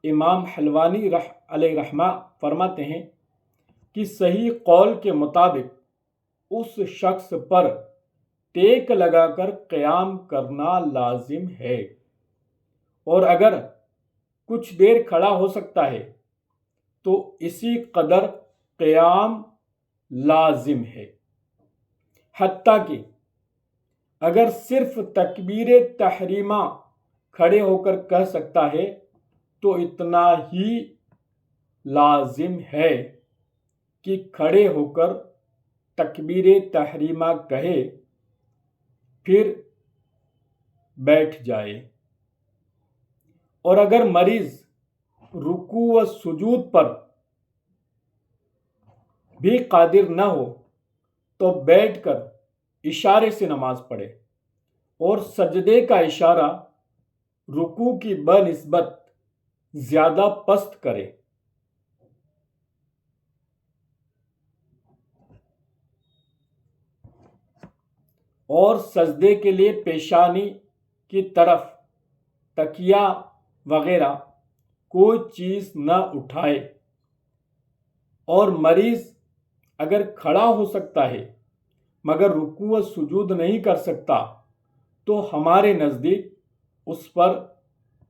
Speaker 1: امام حلوانی علیہ رحمہ فرماتے ہیں کہ صحیح قول کے مطابق اس شخص پر ٹیک لگا کر قیام کرنا لازم ہے، اور اگر کچھ دیر کھڑا ہو سکتا ہے تو اسی قدر قیام لازم ہے، حتیٰ کہ اگر صرف تکبیر تحریمہ کھڑے ہو کر کہہ سکتا ہے تو اتنا ہی لازم ہے کہ کھڑے ہو کر تکبیر تحریمہ کہے پھر بیٹھ جائے، اور اگر مریض رکوع و سجود پر بھی قادر نہ ہو تو بیٹھ کر اشارے سے نماز پڑھے اور سجدے کا اشارہ رکوع کی بنسبت زیادہ پست کرے۔ اور سجدے کے لیے پیشانی کی طرف تکیہ وغیرہ کوئی چیز نہ اٹھائے، اور مریض اگر کھڑا ہو سکتا ہے مگر رکوع و سجود نہیں کر سکتا تو ہمارے نزدیک اس پر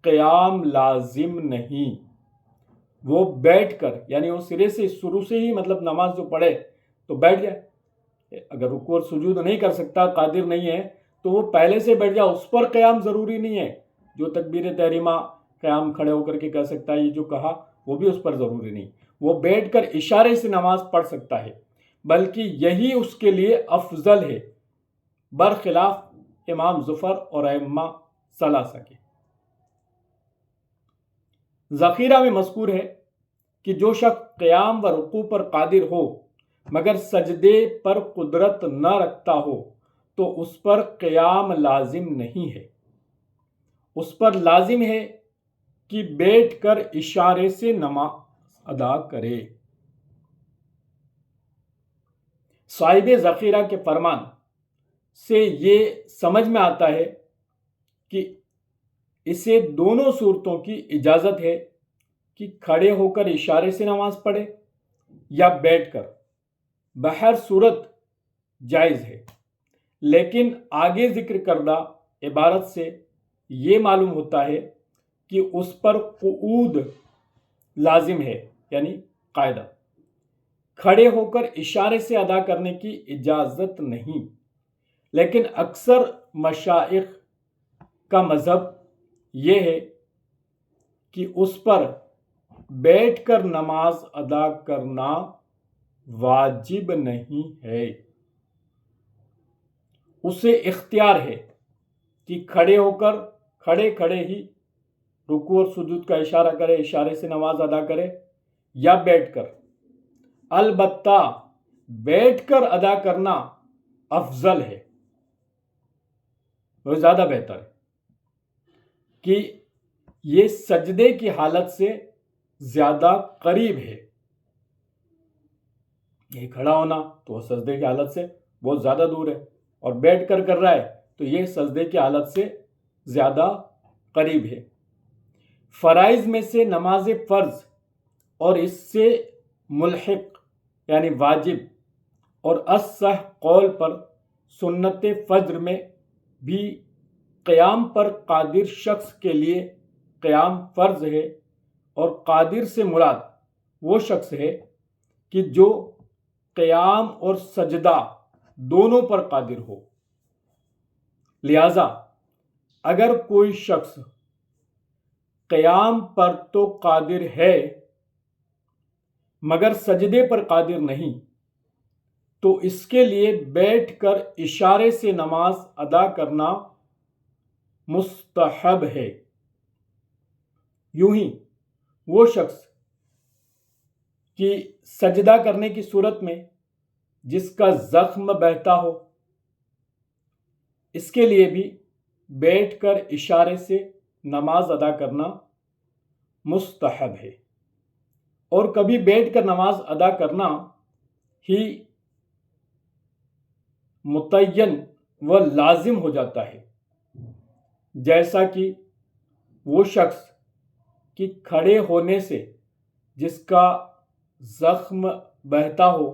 Speaker 1: قیام لازم نہیں، وہ بیٹھ کر یعنی وہ سرے سے شروع سے ہی نماز جو پڑھے تو بیٹھ جائے۔ اگر رکوع اور سجود نہیں کر سکتا، قادر نہیں ہے، تو وہ پہلے سے بیٹھ جائے، اس پر قیام ضروری نہیں ہے۔ جو تکبیر تحریمہ قیام کھڑے ہو کر کے کہہ سکتا ہے، یہ جو کہا وہ بھی اس پر ضروری نہیں، وہ بیٹھ کر اشارے سے نماز پڑھ سکتا ہے، بلکہ یہی اس کے لیے افضل ہے، برخلاف امام ظفر اور ائمہ ثلاثہ کے۔ ذخیرہ میں مذکور ہے کہ جو شخص قیام و رکوع پر قادر ہو مگر سجدے پر قدرت نہ رکھتا ہو تو اس پر قیام لازم نہیں ہے، اس پر لازم ہے کہ بیٹھ کر اشارے سے نماز ادا کرے۔ صاحب ذخیرہ کے فرمان سے یہ سمجھ میں آتا ہے کہ اسے دونوں صورتوں کی اجازت ہے کہ کھڑے ہو کر اشارے سے نماز پڑھے یا بیٹھ کر، بہر صورت جائز ہے، لیکن آگے ذکر کردہ عبارت سے یہ معلوم ہوتا ہے کہ اس پر قعود لازم ہے، یعنی قاعدہ، کھڑے ہو کر اشارے سے ادا کرنے کی اجازت نہیں۔ لیکن اکثر مشائخ کا مذہب یہ ہے کہ اس پر بیٹھ کر نماز ادا کرنا واجب نہیں ہے، اسے اختیار ہے کہ کھڑے ہو کر کھڑے ہی رکوع اور سجود کا اشارہ کرے، اشارے سے نماز ادا کرے، یا بیٹھ کر۔ البتہ بیٹھ کر ادا کرنا افضل ہے، وہ زیادہ بہتر ہے، کہ یہ سجدے کی حالت سے زیادہ قریب ہے۔ یہ کھڑا ہونا تو وہ سجدے کی حالت سے بہت زیادہ دور ہے، اور بیٹھ کر کر رہا ہے تو یہ سجدے کی حالت سے زیادہ قریب ہے۔ فرائض میں سے نماز فرض اور اس سے ملحق یعنی واجب اور اصح قول پر سنت فجر میں بھی قیام پر قادر شخص کے لیے قیام فرض ہے، اور قادر سے مراد وہ شخص ہے کہ جو قیام اور سجدہ دونوں پر قادر ہو۔ لہذا اگر کوئی شخص قیام پر تو قادر ہے مگر سجدے پر قادر نہیں، تو اس کے لیے بیٹھ کر اشارے سے نماز ادا کرنا مستحب ہے۔ یوں ہی وہ شخص کہ سجدہ کرنے کی صورت میں جس کا زخم بہتا ہو، اس کے لیے بھی بیٹھ کر اشارے سے نماز ادا کرنا مستحب ہے، اور کبھی بیٹھ کر نماز ادا کرنا ہی متعین و لازم ہو جاتا ہے، جیسا کہ وہ شخص کہ کھڑے ہونے سے جس کا زخم بہتا ہو،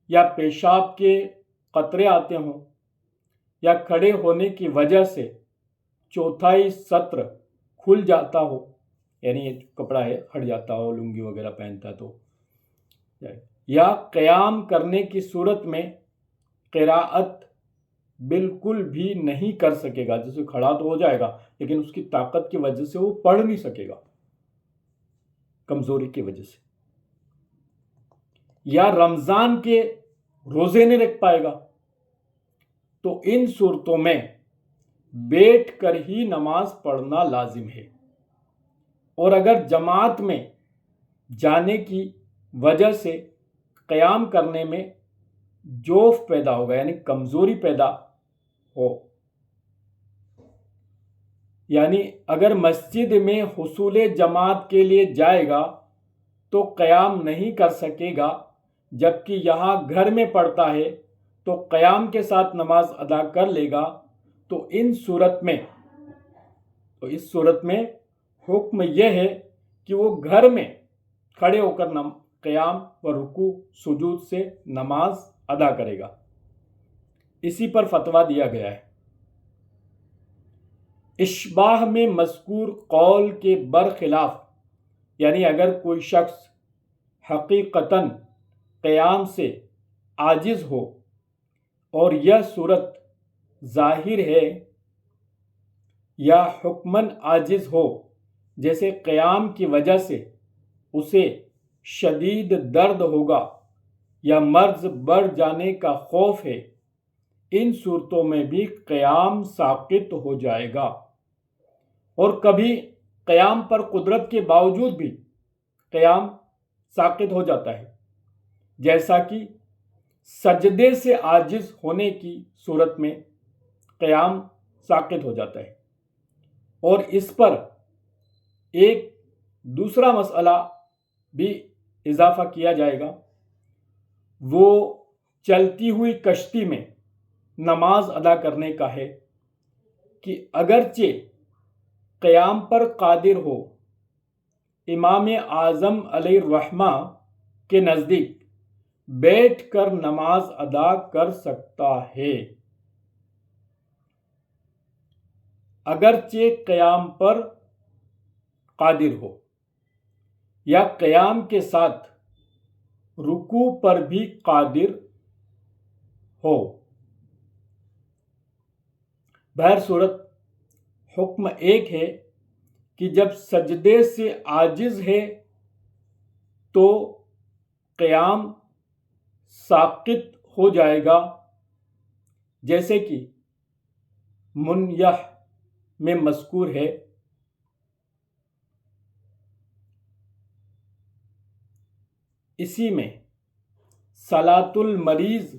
Speaker 1: یا پیشاب کے قطرے آتے ہوں، یا کھڑے ہونے کی وجہ سے چوتھائی سطر کھل جاتا ہو، یعنی یہ کپڑا ہے ہٹ جاتا ہو، لنگی وغیرہ پہنتا ہے تو، یا قیام کرنے کی صورت میں قراءت بالکل بھی نہیں کر سکے گا، جیسے کھڑا تو ہو جائے گا لیکن اس کی طاقت کی وجہ سے وہ پڑھ نہیں سکے گا، کمزوری کی وجہ سے، یا رمضان کے روزے نہیں رکھ پائے گا، تو ان صورتوں میں بیٹھ کر ہی نماز پڑھنا لازم ہے۔ اور اگر جماعت میں جانے کی وجہ سے قیام کرنے میں جوف پیدا ہوگا، یعنی کمزوری پیدا ہو، یعنی اگر مسجد میں حصول جماعت کے لیے جائے گا تو قیام نہیں کر سکے گا، جبکہ یہاں گھر میں پڑھتا ہے تو قیام کے ساتھ نماز ادا کر لے گا، تو اس صورت میں حکم یہ ہے کہ وہ گھر میں کھڑے ہو کر قیام و رکوع سجود سے نماز ادا کرے گا۔ اسی پر فتویٰ دیا گیا ہے۔ اشباہ میں مذکور قول کے برخلاف، یعنی اگر کوئی شخص حقیقتاً قیام سے عاجز ہو اور یہ صورت ظاہر ہے، یا حکماً عاجز ہو، جیسے قیام کی وجہ سے اسے شدید درد ہوگا یا مرض بڑھ جانے کا خوف ہے، ان صورتوں میں بھی قیام ساقط ہو جائے گا۔ اور کبھی قیام پر قدرت کے باوجود بھی قیام ساقط ہو جاتا ہے، جیسا کہ سجدے سے عاجز ہونے کی صورت میں قیام ساقط ہو جاتا ہے۔ اور اس پر ایک دوسرا مسئلہ بھی اضافہ کیا جائے گا، وہ چلتی ہوئی کشتی میں نماز ادا کرنے کا ہے، کہ اگرچہ قیام پر قادر ہو، امام اعظم علیہ الرحمہ کے نزدیک بیٹھ کر نماز ادا کر سکتا ہے، اگرچہ قیام پر قادر ہو، یا قیام کے ساتھ رکوع پر بھی قادر ہو۔ بہر صورت حکم ایک ہے کہ جب سجدے سے عاجز ہے تو قیام ساقط ہو جائے گا، جیسے کہ منیح میں مذکور ہے۔ اسی میں صلاۃ المریض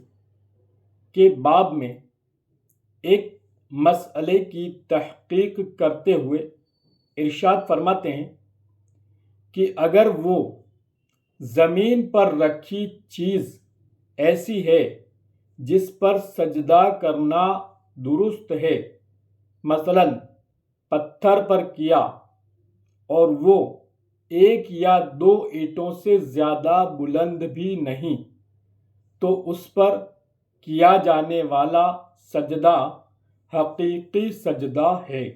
Speaker 1: کے باب میں ایک مسئلے کی تحقیق کرتے ہوئے ارشاد فرماتے ہیں کہ اگر وہ زمین پر رکھی چیز ایسی ہے جس پر سجدہ کرنا درست ہے، مثلا پتھر پر کیا، اور وہ ایک یا دو اینٹوں سے زیادہ بلند بھی نہیں، تو اس پر کیا جانے والا سجدہ حقیقی سجدہ ہے،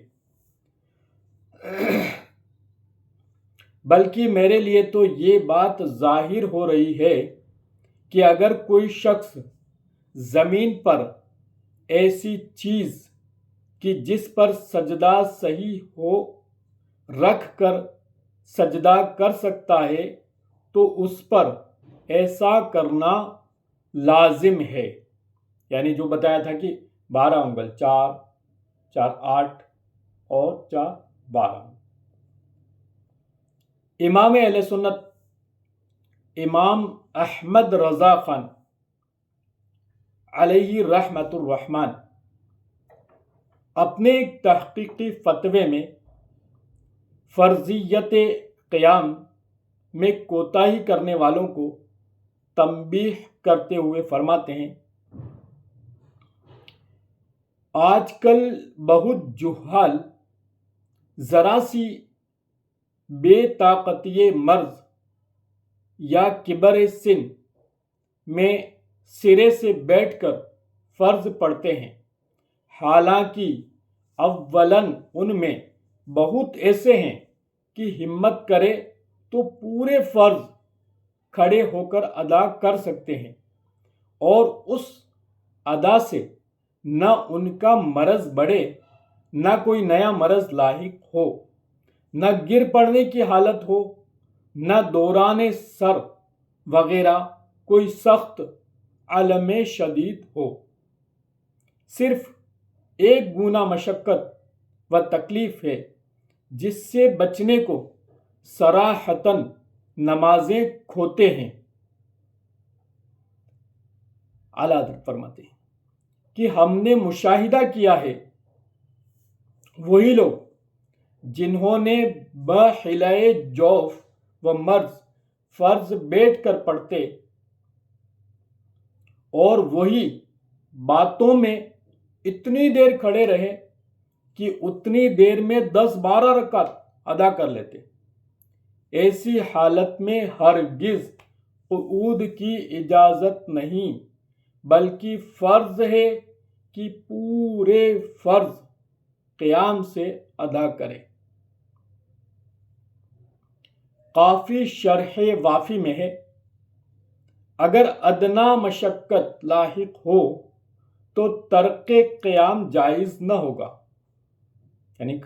Speaker 1: بلکہ میرے لیے تو یہ بات ظاہر ہو رہی ہے کہ اگر کوئی شخص زمین پر ایسی چیز کہ جس پر سجدہ صحیح ہو رکھ کر سجدہ کر سکتا ہے تو اس پر ایسا کرنا لازم ہے، یعنی جو بتایا تھا کہ 12 انگل، 4 4 8 اور 4 12۔ امام اہل سنت امام احمد رضا خان علیہ رحمت الرحمن اپنے ایک تحقیقی فتوے میں فرضیت قیام میں کوتاہی کرنے والوں کو تنبیہ کرتے ہوئے فرماتے ہیں، آج کل بہت جہال ذرا سی بے طاقتی مرض یا کبر سن میں سرے سے بیٹھ کر فرض پڑھتے ہیں، حالانکہ اولاً ان میں بہت ایسے ہیں کہ ہمت کرے تو پورے فرض کھڑے ہو کر ادا کر سکتے ہیں، اور اس ادا سے نہ ان کا مرض بڑھے، نہ کوئی نیا مرض لاحق ہو، نہ گر پڑنے کی حالت ہو، نہ دوران سر وغیرہ کوئی سخت علم شدید ہو۔ صرف ایک گنا مشقت و تکلیف ہے جس سے بچنے کو صراحتاً نمازیں کھوتے ہیں۔ اعلیٰ حضرت فرماتے ہیں کہ ہم نے مشاہدہ کیا ہے وہی لوگ جنہوں نے بحلۂ جوف و مرض فرض بیٹھ کر پڑھتے اور وہی باتوں میں اتنی دیر کھڑے رہے کہ اتنی دیر میں 10-12 رکعت ادا کر لیتے، ایسی حالت میں ہرگز قعود کی اجازت نہیں، بلکہ فرض ہے کہ پورے فرض قیام سے ادا کرے۔ کافی شرح وافی میں ہے، اگر ادنا مشقت لاحق ہو تو ترک قیام جائز نہ ہوگا، یعنی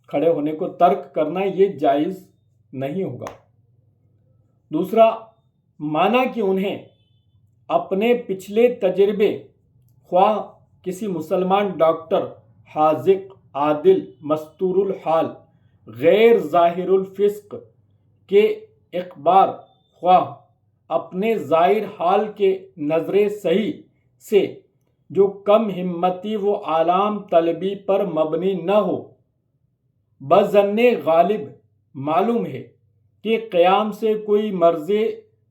Speaker 1: کھڑے ہونے کو ترک کرنا یہ جائز نہیں ہوگا۔ دوسرا مانا کہ انہیں اپنے پچھلے تجربے، خواہ کسی مسلمان ڈاکٹر حاذق عادل مستور الحال غیر ظاہر الفسق کے اخبار، خواہ اپنے ظاہر حال کے نظر صحیح سے جو کم ہمتی و عالم طلبی پر مبنی نہ ہو، بظن غالب معلوم ہے کہ قیام سے کوئی مرض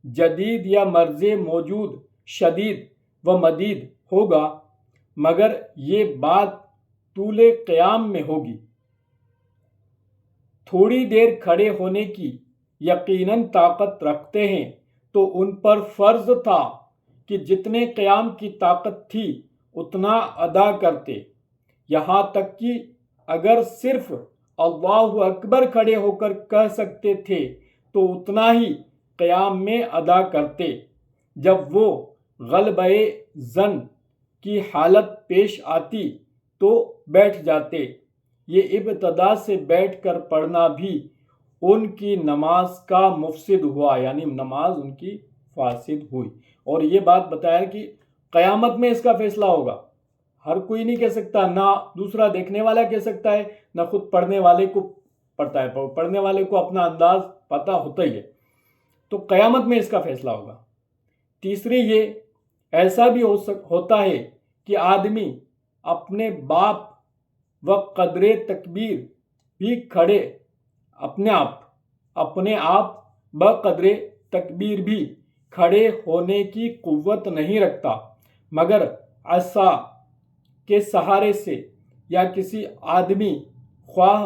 Speaker 1: جدید یا مرض موجود شدید و مدید ہوگا، مگر یہ بات طول قیام میں ہوگی۔ تھوڑی دیر کھڑے ہونے کی یقیناً طاقت رکھتے ہیں تو ان پر فرض تھا کہ جتنے قیام کی طاقت تھی اتنا ادا کرتے، یہاں تک کہ اگر صرف اللہ اکبر کھڑے ہو کر کہہ سکتے تھے تو اتنا ہی قیام میں ادا کرتے، جب وہ غلبہ ظن کی حالت پیش آتی تو بیٹھ جاتے۔ یہ ابتدا سے بیٹھ کر پڑھنا بھی ان کی نماز کا مفسد ہوا، یعنی نماز ان کی فاسد ہوئی۔ اور یہ بات بتایا کہ قیامت میں اس کا فیصلہ ہوگا، ہر کوئی نہیں کہہ سکتا، نہ دوسرا دیکھنے والا کہہ سکتا ہے، نہ خود پڑھنے والے کو پڑھتا ہے، پڑھنے والے کو اپنا انداز پتہ ہوتا ہی ہے، تو قیامت میں اس کا فیصلہ ہوگا۔ تیسری یہ ایسا بھی ہوتا ہے کہ آدمی اپنے باپ و قدر تکبیر بھی کھڑے اپنے آپ بقدر تکبیر بھی کھڑے ہونے کی قوت نہیں رکھتا، مگر عصا کے سہارے سے یا کسی آدمی خواہ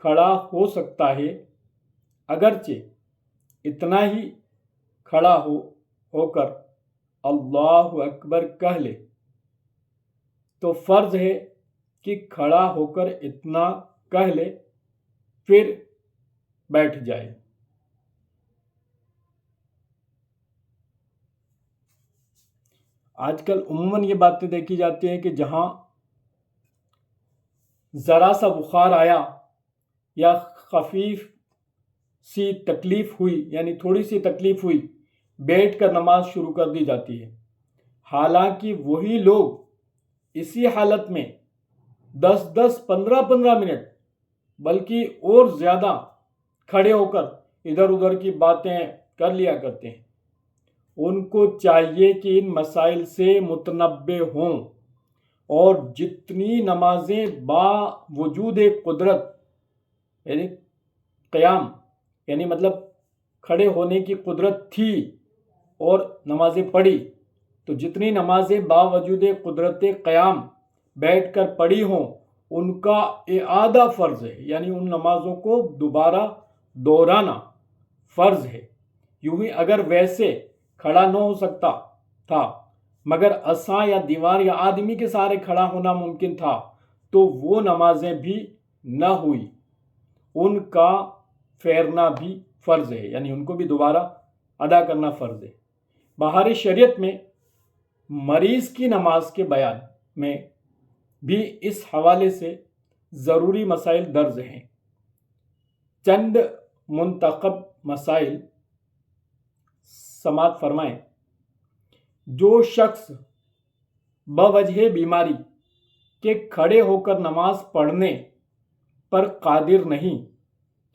Speaker 1: کھڑا ہو سکتا ہے، اگرچہ اتنا ہی کھڑا ہو کر اللہ اکبر کہہ لے، تو فرض ہے کہ کھڑا ہو کر اتنا کہہ لے پھر بیٹھ جائے۔ آج کل عموماً یہ باتیں دیکھی جاتی ہیں کہ جہاں ذرا سا بخار آیا یا خفیف سی تکلیف ہوئی، یعنی تھوڑی سی تکلیف ہوئی، بیٹھ کر نماز شروع کر دی جاتی ہے، حالانکہ وہی لوگ اسی حالت میں 15 منٹ بلکہ اور زیادہ کھڑے ہو کر ادھر ادھر کی باتیں کر لیا کرتے ہیں۔ ان کو چاہیے کہ ان مسائل سے متنبہ ہوں اور جتنی نمازیں باوجود قدرت یعنی قیام یعنی مطلب کھڑے ہونے کی قدرت تھی اور نمازیں پڑھی، تو جتنی نمازیں باوجود قدرت قیام بیٹھ کر پڑھی ہوں ان کا اعادہ فرض ہے، یعنی ان نمازوں کو دوبارہ دہرانا فرض ہے۔ یوں ہی اگر ویسے کھڑا نہ ہو سکتا تھا مگر عصا یا دیوار یا آدمی کے سہارے کھڑا ہونا ممکن تھا تو وہ نمازیں بھی نہ ہوئی، ان کا پھیرنا بھی فرض ہے، یعنی ان کو بھی دوبارہ ادا کرنا فرض ہے۔ بہار شریعت میں مریض کی نماز کے بیان میں بھی اس حوالے سے ضروری مسائل درج ہیں۔ چند منتخب مسائل سماعت فرمائیں۔ جو شخص بوجہ بیماری کے کھڑے ہو کر نماز پڑھنے پر قادر نہیں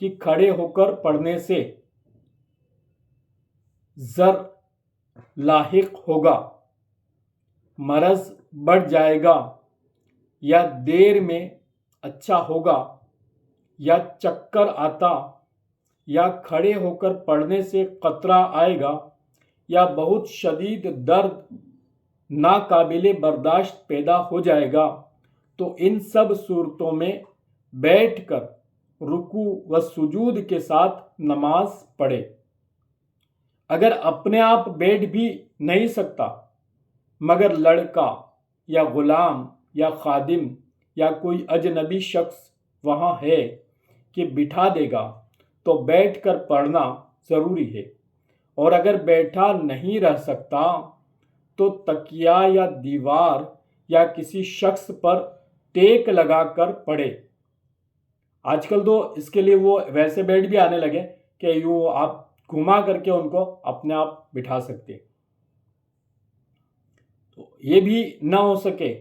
Speaker 1: کہ کھڑے ہو کر پڑھنے سے ضر لاحق ہوگا، مرض بڑھ جائے گا یا دیر میں اچھا ہوگا یا چکر آتا یا کھڑے ہو کر پڑھنے سے قطرہ آئے گا یا بہت شدید درد ناقابل برداشت پیدا ہو جائے گا، تو ان سب صورتوں میں بیٹھ کر رکوع و سجود کے ساتھ نماز پڑھے۔ اگر اپنے آپ بیٹھ بھی نہیں سکتا مگر لڑکا یا غلام یا خادم یا کوئی اجنبی شخص وہاں ہے کہ بٹھا دے گا تو بیٹھ کر پڑھنا ضروری ہے، اور اگر بیٹھا نہیں رہ سکتا تو تکیہ یا دیوار یا کسی شخص پر ٹیک لگا کر پڑھے۔ آج کل تو اس کے لیے وہ ویسے بیڈ بھی آنے لگے کہ یوں آپ گھما کر کے ان کو اپنے آپ بٹھا سکتے۔ تو یہ بھی نہ ہو سکے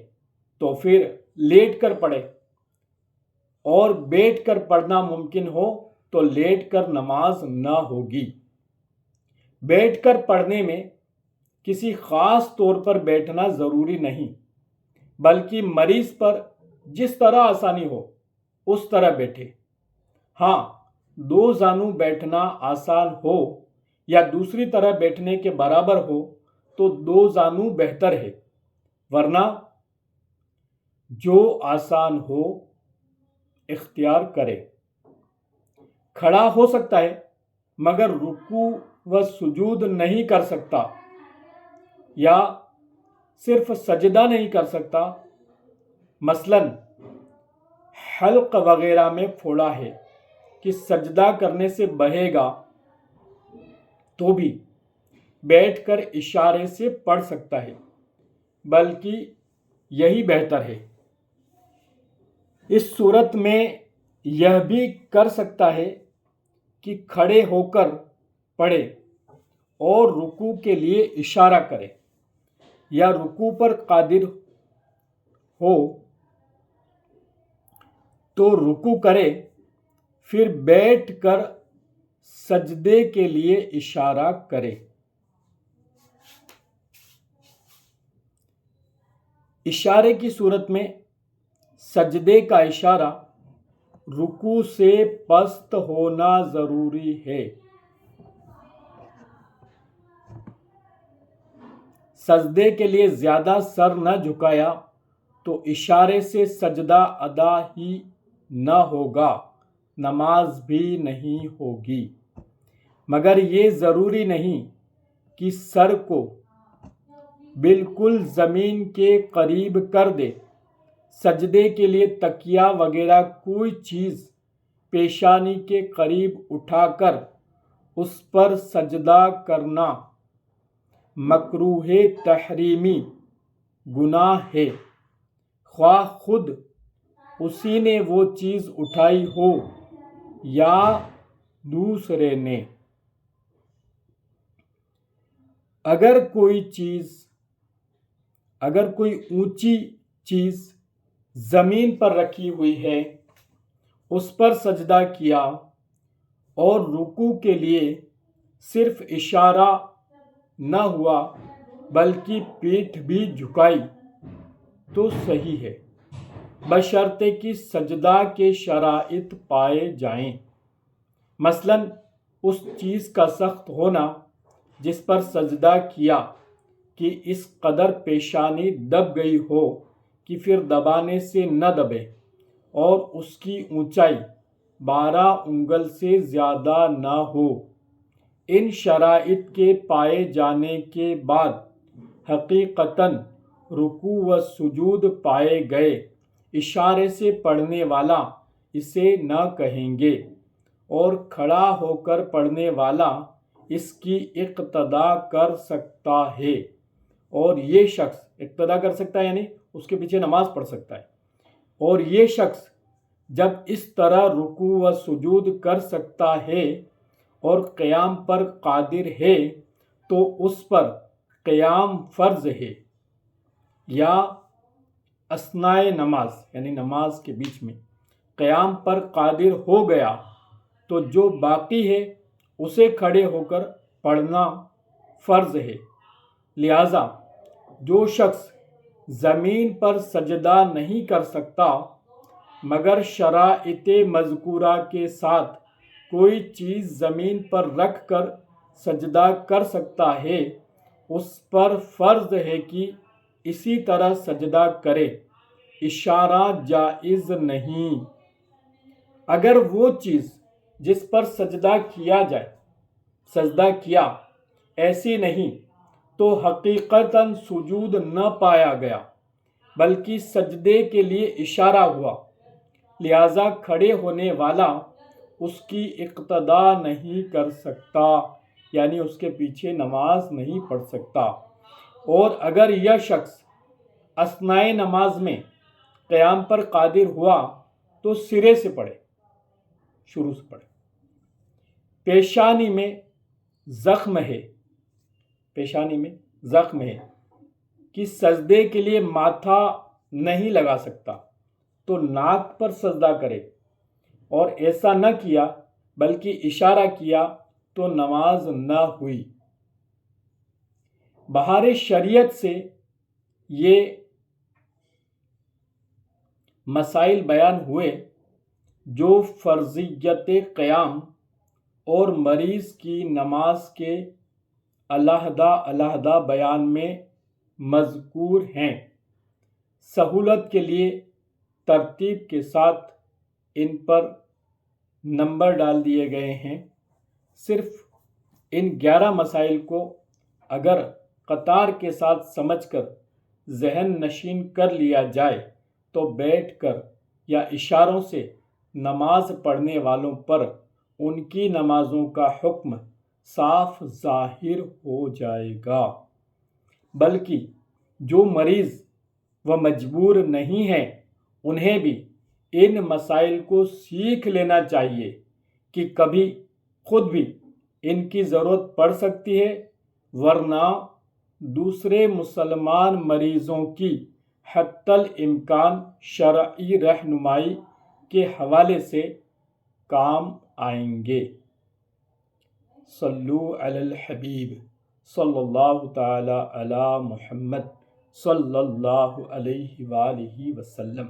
Speaker 1: تو پھر لیٹ کر پڑھے، اور بیٹھ کر پڑھنا ممکن ہو تو لیٹ کر نماز نہ ہوگی۔ بیٹھ کر پڑھنے میں کسی خاص طور پر بیٹھنا ضروری نہیں، بلکہ مریض پر جس طرح آسانی ہو اس طرح بیٹھے۔ ہاں، دو زانو بیٹھنا آسان ہو یا دوسری طرح بیٹھنے کے برابر ہو تو دو زانو بہتر ہے، ورنہ جو آسان ہو اختیار کرے۔ کھڑا ہو سکتا ہے مگر رکوع و سجود نہیں کر سکتا یا صرف سجدہ نہیں کر سکتا، مثلاً حلق وغیرہ میں پھوڑا ہے کہ سجدہ کرنے سے بہے گا، تو بھی بیٹھ کر اشارے سے پڑھ سکتا ہے، بلکہ یہی بہتر ہے۔ اس صورت میں یہ بھی کر سکتا ہے کہ کھڑے ہو کر پڑھے اور رکوع کے لیے اشارہ کرے، یا رکوع پر قادر ہو تو رکوع کرے پھر بیٹھ کر سجدے کے لیے اشارہ کرے۔ اشارے کی صورت میں سجدے کا اشارہ رکوع سے پست ہونا ضروری ہے۔ سجدے کے لیے زیادہ سر نہ جھکایا تو اشارے سے سجدہ ادا ہی نہ ہوگا، نماز بھی نہیں ہوگی، مگر یہ ضروری نہیں کہ سر کو بالکل زمین کے قریب کر دے۔ سجدے کے لیے تکیہ وغیرہ کوئی چیز پیشانی کے قریب اٹھا کر اس پر سجدہ کرنا مکروہ تحریمی گناہ ہے، خواہ خود اسی نے وہ چیز اٹھائی ہو یا دوسرے نے۔ اگر کوئی اونچی چیز زمین پر رکھی ہوئی ہے، اس پر سجدہ کیا اور رکوع کے لیے صرف اشارہ نہ ہوا بلکہ پیٹھ بھی جھکائی تو صحیح ہے، بشرطے کہ سجدہ کے شرائط پائے جائیں، مثلاً اس چیز کا سخت ہونا جس پر سجدہ کیا کہ اس قدر پیشانی دب گئی ہو کہ پھر دبانے سے نہ دبے، اور اس کی اونچائی 12 انگل سے زیادہ نہ ہو۔ ان شرائط کے پائے جانے کے بعد حقیقتاً رکوع و سجود پائے گئے، اشارے سے پڑھنے والا اسے نہ کہیں گے، اور کھڑا ہو کر پڑھنے والا اس کی اقتدا کر سکتا ہے، اور یہ شخص اقتدا کر سکتا ہے یعنی اس کے پیچھے نماز پڑھ سکتا ہے، اور یہ شخص جب اس طرح رکوع و سجود کر سکتا ہے اور قیام پر قادر ہے تو اس پر قیام فرض ہے، یا اثناء نماز یعنی نماز کے بیچ میں قیام پر قادر ہو گیا تو جو باقی ہے اسے کھڑے ہو کر پڑھنا فرض ہے۔ لہذا جو شخص زمین پر سجدہ نہیں کر سکتا مگر شرائط مذکورہ کے ساتھ کوئی چیز زمین پر رکھ کر سجدہ کر سکتا ہے، اس پر فرض ہے کہ اسی طرح سجدہ کرے، اشارہ جائز نہیں۔ اگر وہ چیز جس پر سجدہ کیا ایسی نہیں تو حقیقتاً سجود نہ پایا گیا بلکہ سجدے کے لیے اشارہ ہوا، لہذا کھڑے ہونے والا اس کی اقتدا نہیں کر سکتا، یعنی اس کے پیچھے نماز نہیں پڑھ سکتا۔ اور اگر یہ شخص اثناء نماز میں قیام پر قادر ہوا تو سرے سے پڑھے، شروع سے پڑھے۔ پیشانی میں زخم ہے کہ سجدے کے لیے ماتھا نہیں لگا سکتا تو ناک پر سجدہ کرے، اور ایسا نہ کیا بلکہ اشارہ کیا تو نماز نہ ہوئی۔ بہار شریعت سے یہ مسائل بیان ہوئے جو فرضیت قیام اور مریض کی نماز کے علیحدہ بیان میں مذکور ہیں۔ سہولت کے لیے ترتیب کے ساتھ ان پر نمبر ڈال دیے گئے ہیں۔ صرف ان 11 مسائل کو اگر قطار کے ساتھ سمجھ کر ذہن نشین کر لیا جائے تو بیٹھ کر یا اشاروں سے نماز پڑھنے والوں پر ان کی نمازوں کا حکم صاف ظاہر ہو جائے گا، بلکہ جو مریض و مجبور نہیں ہیں انہیں بھی ان مسائل کو سیکھ لینا چاہیے کہ کبھی خود بھی ان کی ضرورت پڑ سکتی ہے، ورنہ دوسرے مسلمان مریضوں کی حتی الامکان شرعی رہنمائی کے حوالے سے کام آئیں گے۔ صلو علی الحبیب صلی اللہ تعالی علی محمد صلی اللہ علیہ وآلہ وسلم۔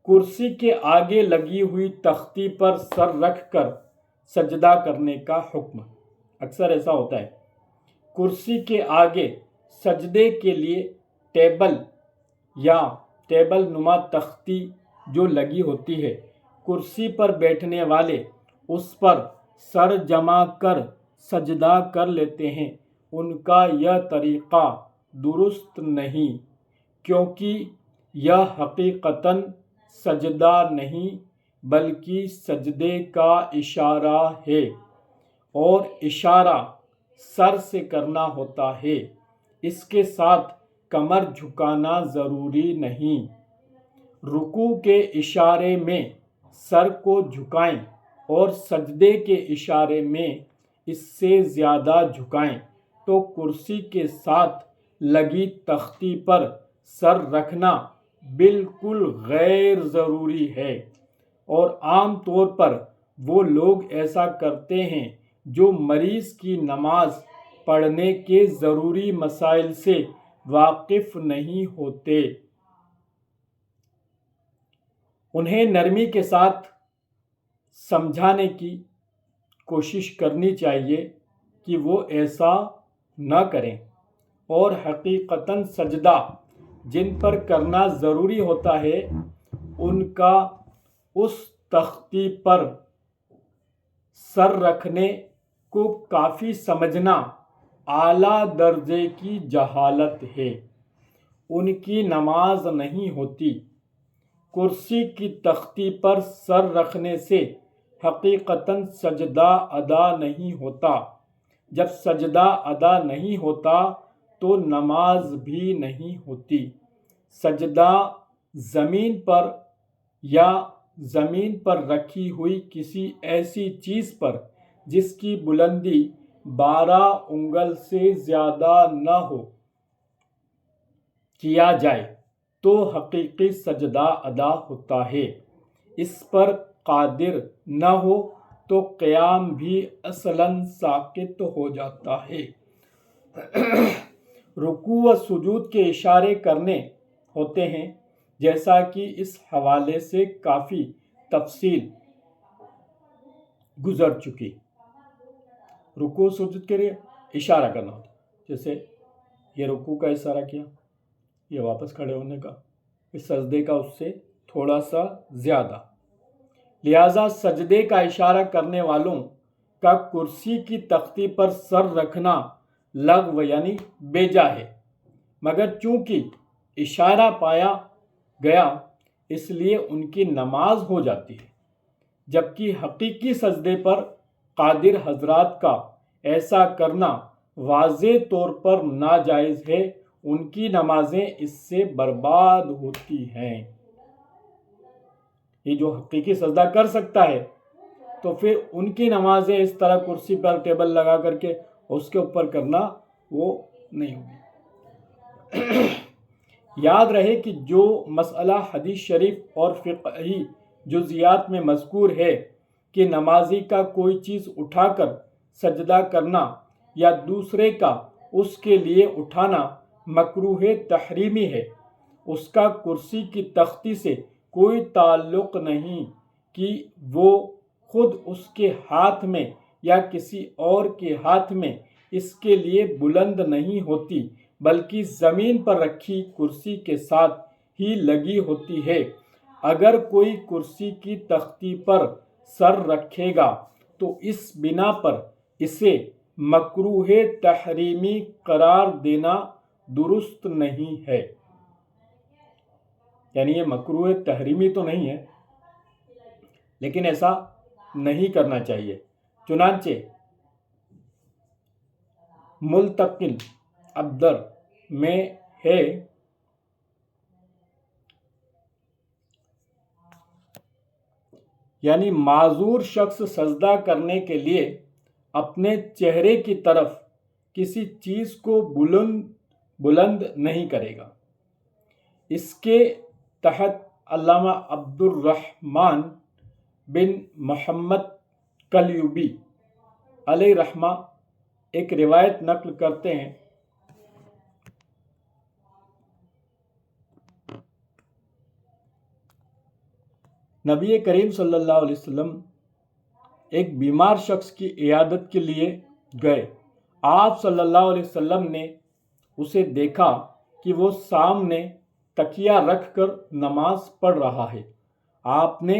Speaker 1: کرسی کے آگے لگی ہوئی تختی پر سر رکھ کر سجدہ کرنے کا حکم۔ اکثر ایسا ہوتا ہے، کرسی کے آگے سجدے کے لیے ٹیبل یا ٹیبل نما تختی جو لگی ہوتی ہے کرسی پر بیٹھنے والے اس پر سر جما کر سجدہ کر لیتے ہیں، ان کا یہ طریقہ درست نہیں، کیونکہ یہ حقیقتاً سجدہ نہیں بلکہ سجدے کا اشارہ ہے، اور اشارہ سر سے کرنا ہوتا ہے، اس کے ساتھ کمر جھکانا ضروری نہیں۔ رکوع کے اشارے میں سر کو جھکائیں اور سجدے کے اشارے میں اس سے زیادہ جھکائیں تو کرسی کے ساتھ لگی تختی پر سر رکھنا بالکل غیر ضروری ہے، اور عام طور پر وہ لوگ ایسا کرتے ہیں جو مریض کی نماز پڑھنے کے ضروری مسائل سے واقف نہیں ہوتے۔ انہیں نرمی کے ساتھ سمجھانے کی کوشش کرنی چاہیے کہ وہ ایسا نہ کریں، اور حقیقتاً سجدہ جن پر کرنا ضروری ہوتا ہے ان کا اس تختی پر سر رکھنے کو کافی سمجھنا اعلیٰ درجے کی جہالت ہے، ان کی نماز نہیں ہوتی۔ کرسی کی تختی پر سر رکھنے سے حقیقتاً سجدہ ادا نہیں ہوتا، جب سجدہ ادا نہیں ہوتا تو نماز بھی نہیں ہوتی۔ سجدہ زمین پر یا زمین پر رکھی ہوئی کسی ایسی چیز پر جس کی بلندی 12 انگل سے زیادہ نہ ہو کیا جائے تو حقیقی سجدہ ادا ہوتا ہے، اس پر قادر نہ ہو تو قیام بھی اصلاً ساقط ہو جاتا ہے۔ رکوع و سجود کے اشارے کرنے ہوتے ہیں، جیسا کہ اس حوالے سے کافی تفصیل گزر چکی۔ رکوع سجود کے لیے اشارہ کرنا ہوتا ہے، جیسے یہ رکوع کا اشارہ کیا، یہ واپس کھڑے ہونے کا، اس سجدے کا اس سے تھوڑا سا زیادہ۔ لہٰذا سجدے کا اشارہ کرنے والوں کا کرسی کی تختی پر سر رکھنا لغو یعنی بے جا ہے، مگر چونکہ اشارہ پایا گیا اس لیے ان کی نماز ہو جاتی ہے، جبکہ حقیقی سجدے پر قادر حضرات کا ایسا کرنا واضح طور پر ناجائز ہے، ان کی نمازیں اس سے برباد ہوتی ہیں۔ یہ جو حقیقی سجدہ کر سکتا ہے تو پھر ان کی نمازیں اس طرح کرسی پر ٹیبل لگا کر کے اس کے اوپر کرنا وہ نہیں ہوگی۔ یاد رہے کہ جو مسئلہ حدیث شریف اور فقہی جزیات میں مذکور ہے کہ نمازی کا کوئی چیز اٹھا کر سجدہ کرنا یا دوسرے کا اس کے لیے اٹھانا مکروہ تحریمی ہے، اس کا کرسی کی تختی سے کوئی تعلق نہیں کہ وہ خود اس کے ہاتھ میں یا کسی اور کے ہاتھ میں اس کے لیے بلند نہیں ہوتی، بلکہ زمین پر رکھی کرسی کے ساتھ ہی لگی ہوتی ہے۔ اگر کوئی کرسی کی تختی پر سر رکھے گا تو اس بنا پر اسے مکروہ تحریمی قرار دینا درست نہیں ہے، یعنی یہ مکروہ تحریمی تو نہیں ہے لیکن ایسا نہیں کرنا چاہیے۔ چنانچہ ملتقل ابدر میں ہے یعنی معذور شخص سجدہ کرنے کے لیے اپنے چہرے کی طرف کسی چیز کو بلند نہیں کرے گا۔ اس کے تحت علامہ عبد الرحمن بن محمد کلیوبی علیہ رحمہ ایک روایت نقل کرتے ہیں۔ نبی کریم صلی اللہ علیہ وسلم ایک بیمار شخص کی عیادت کے لیے گئے۔ آپ صلی اللہ علیہ وسلم نے اسے دیکھا کہ وہ سامنے تکیہ رکھ کر نماز پڑھ رہا ہے۔ آپ نے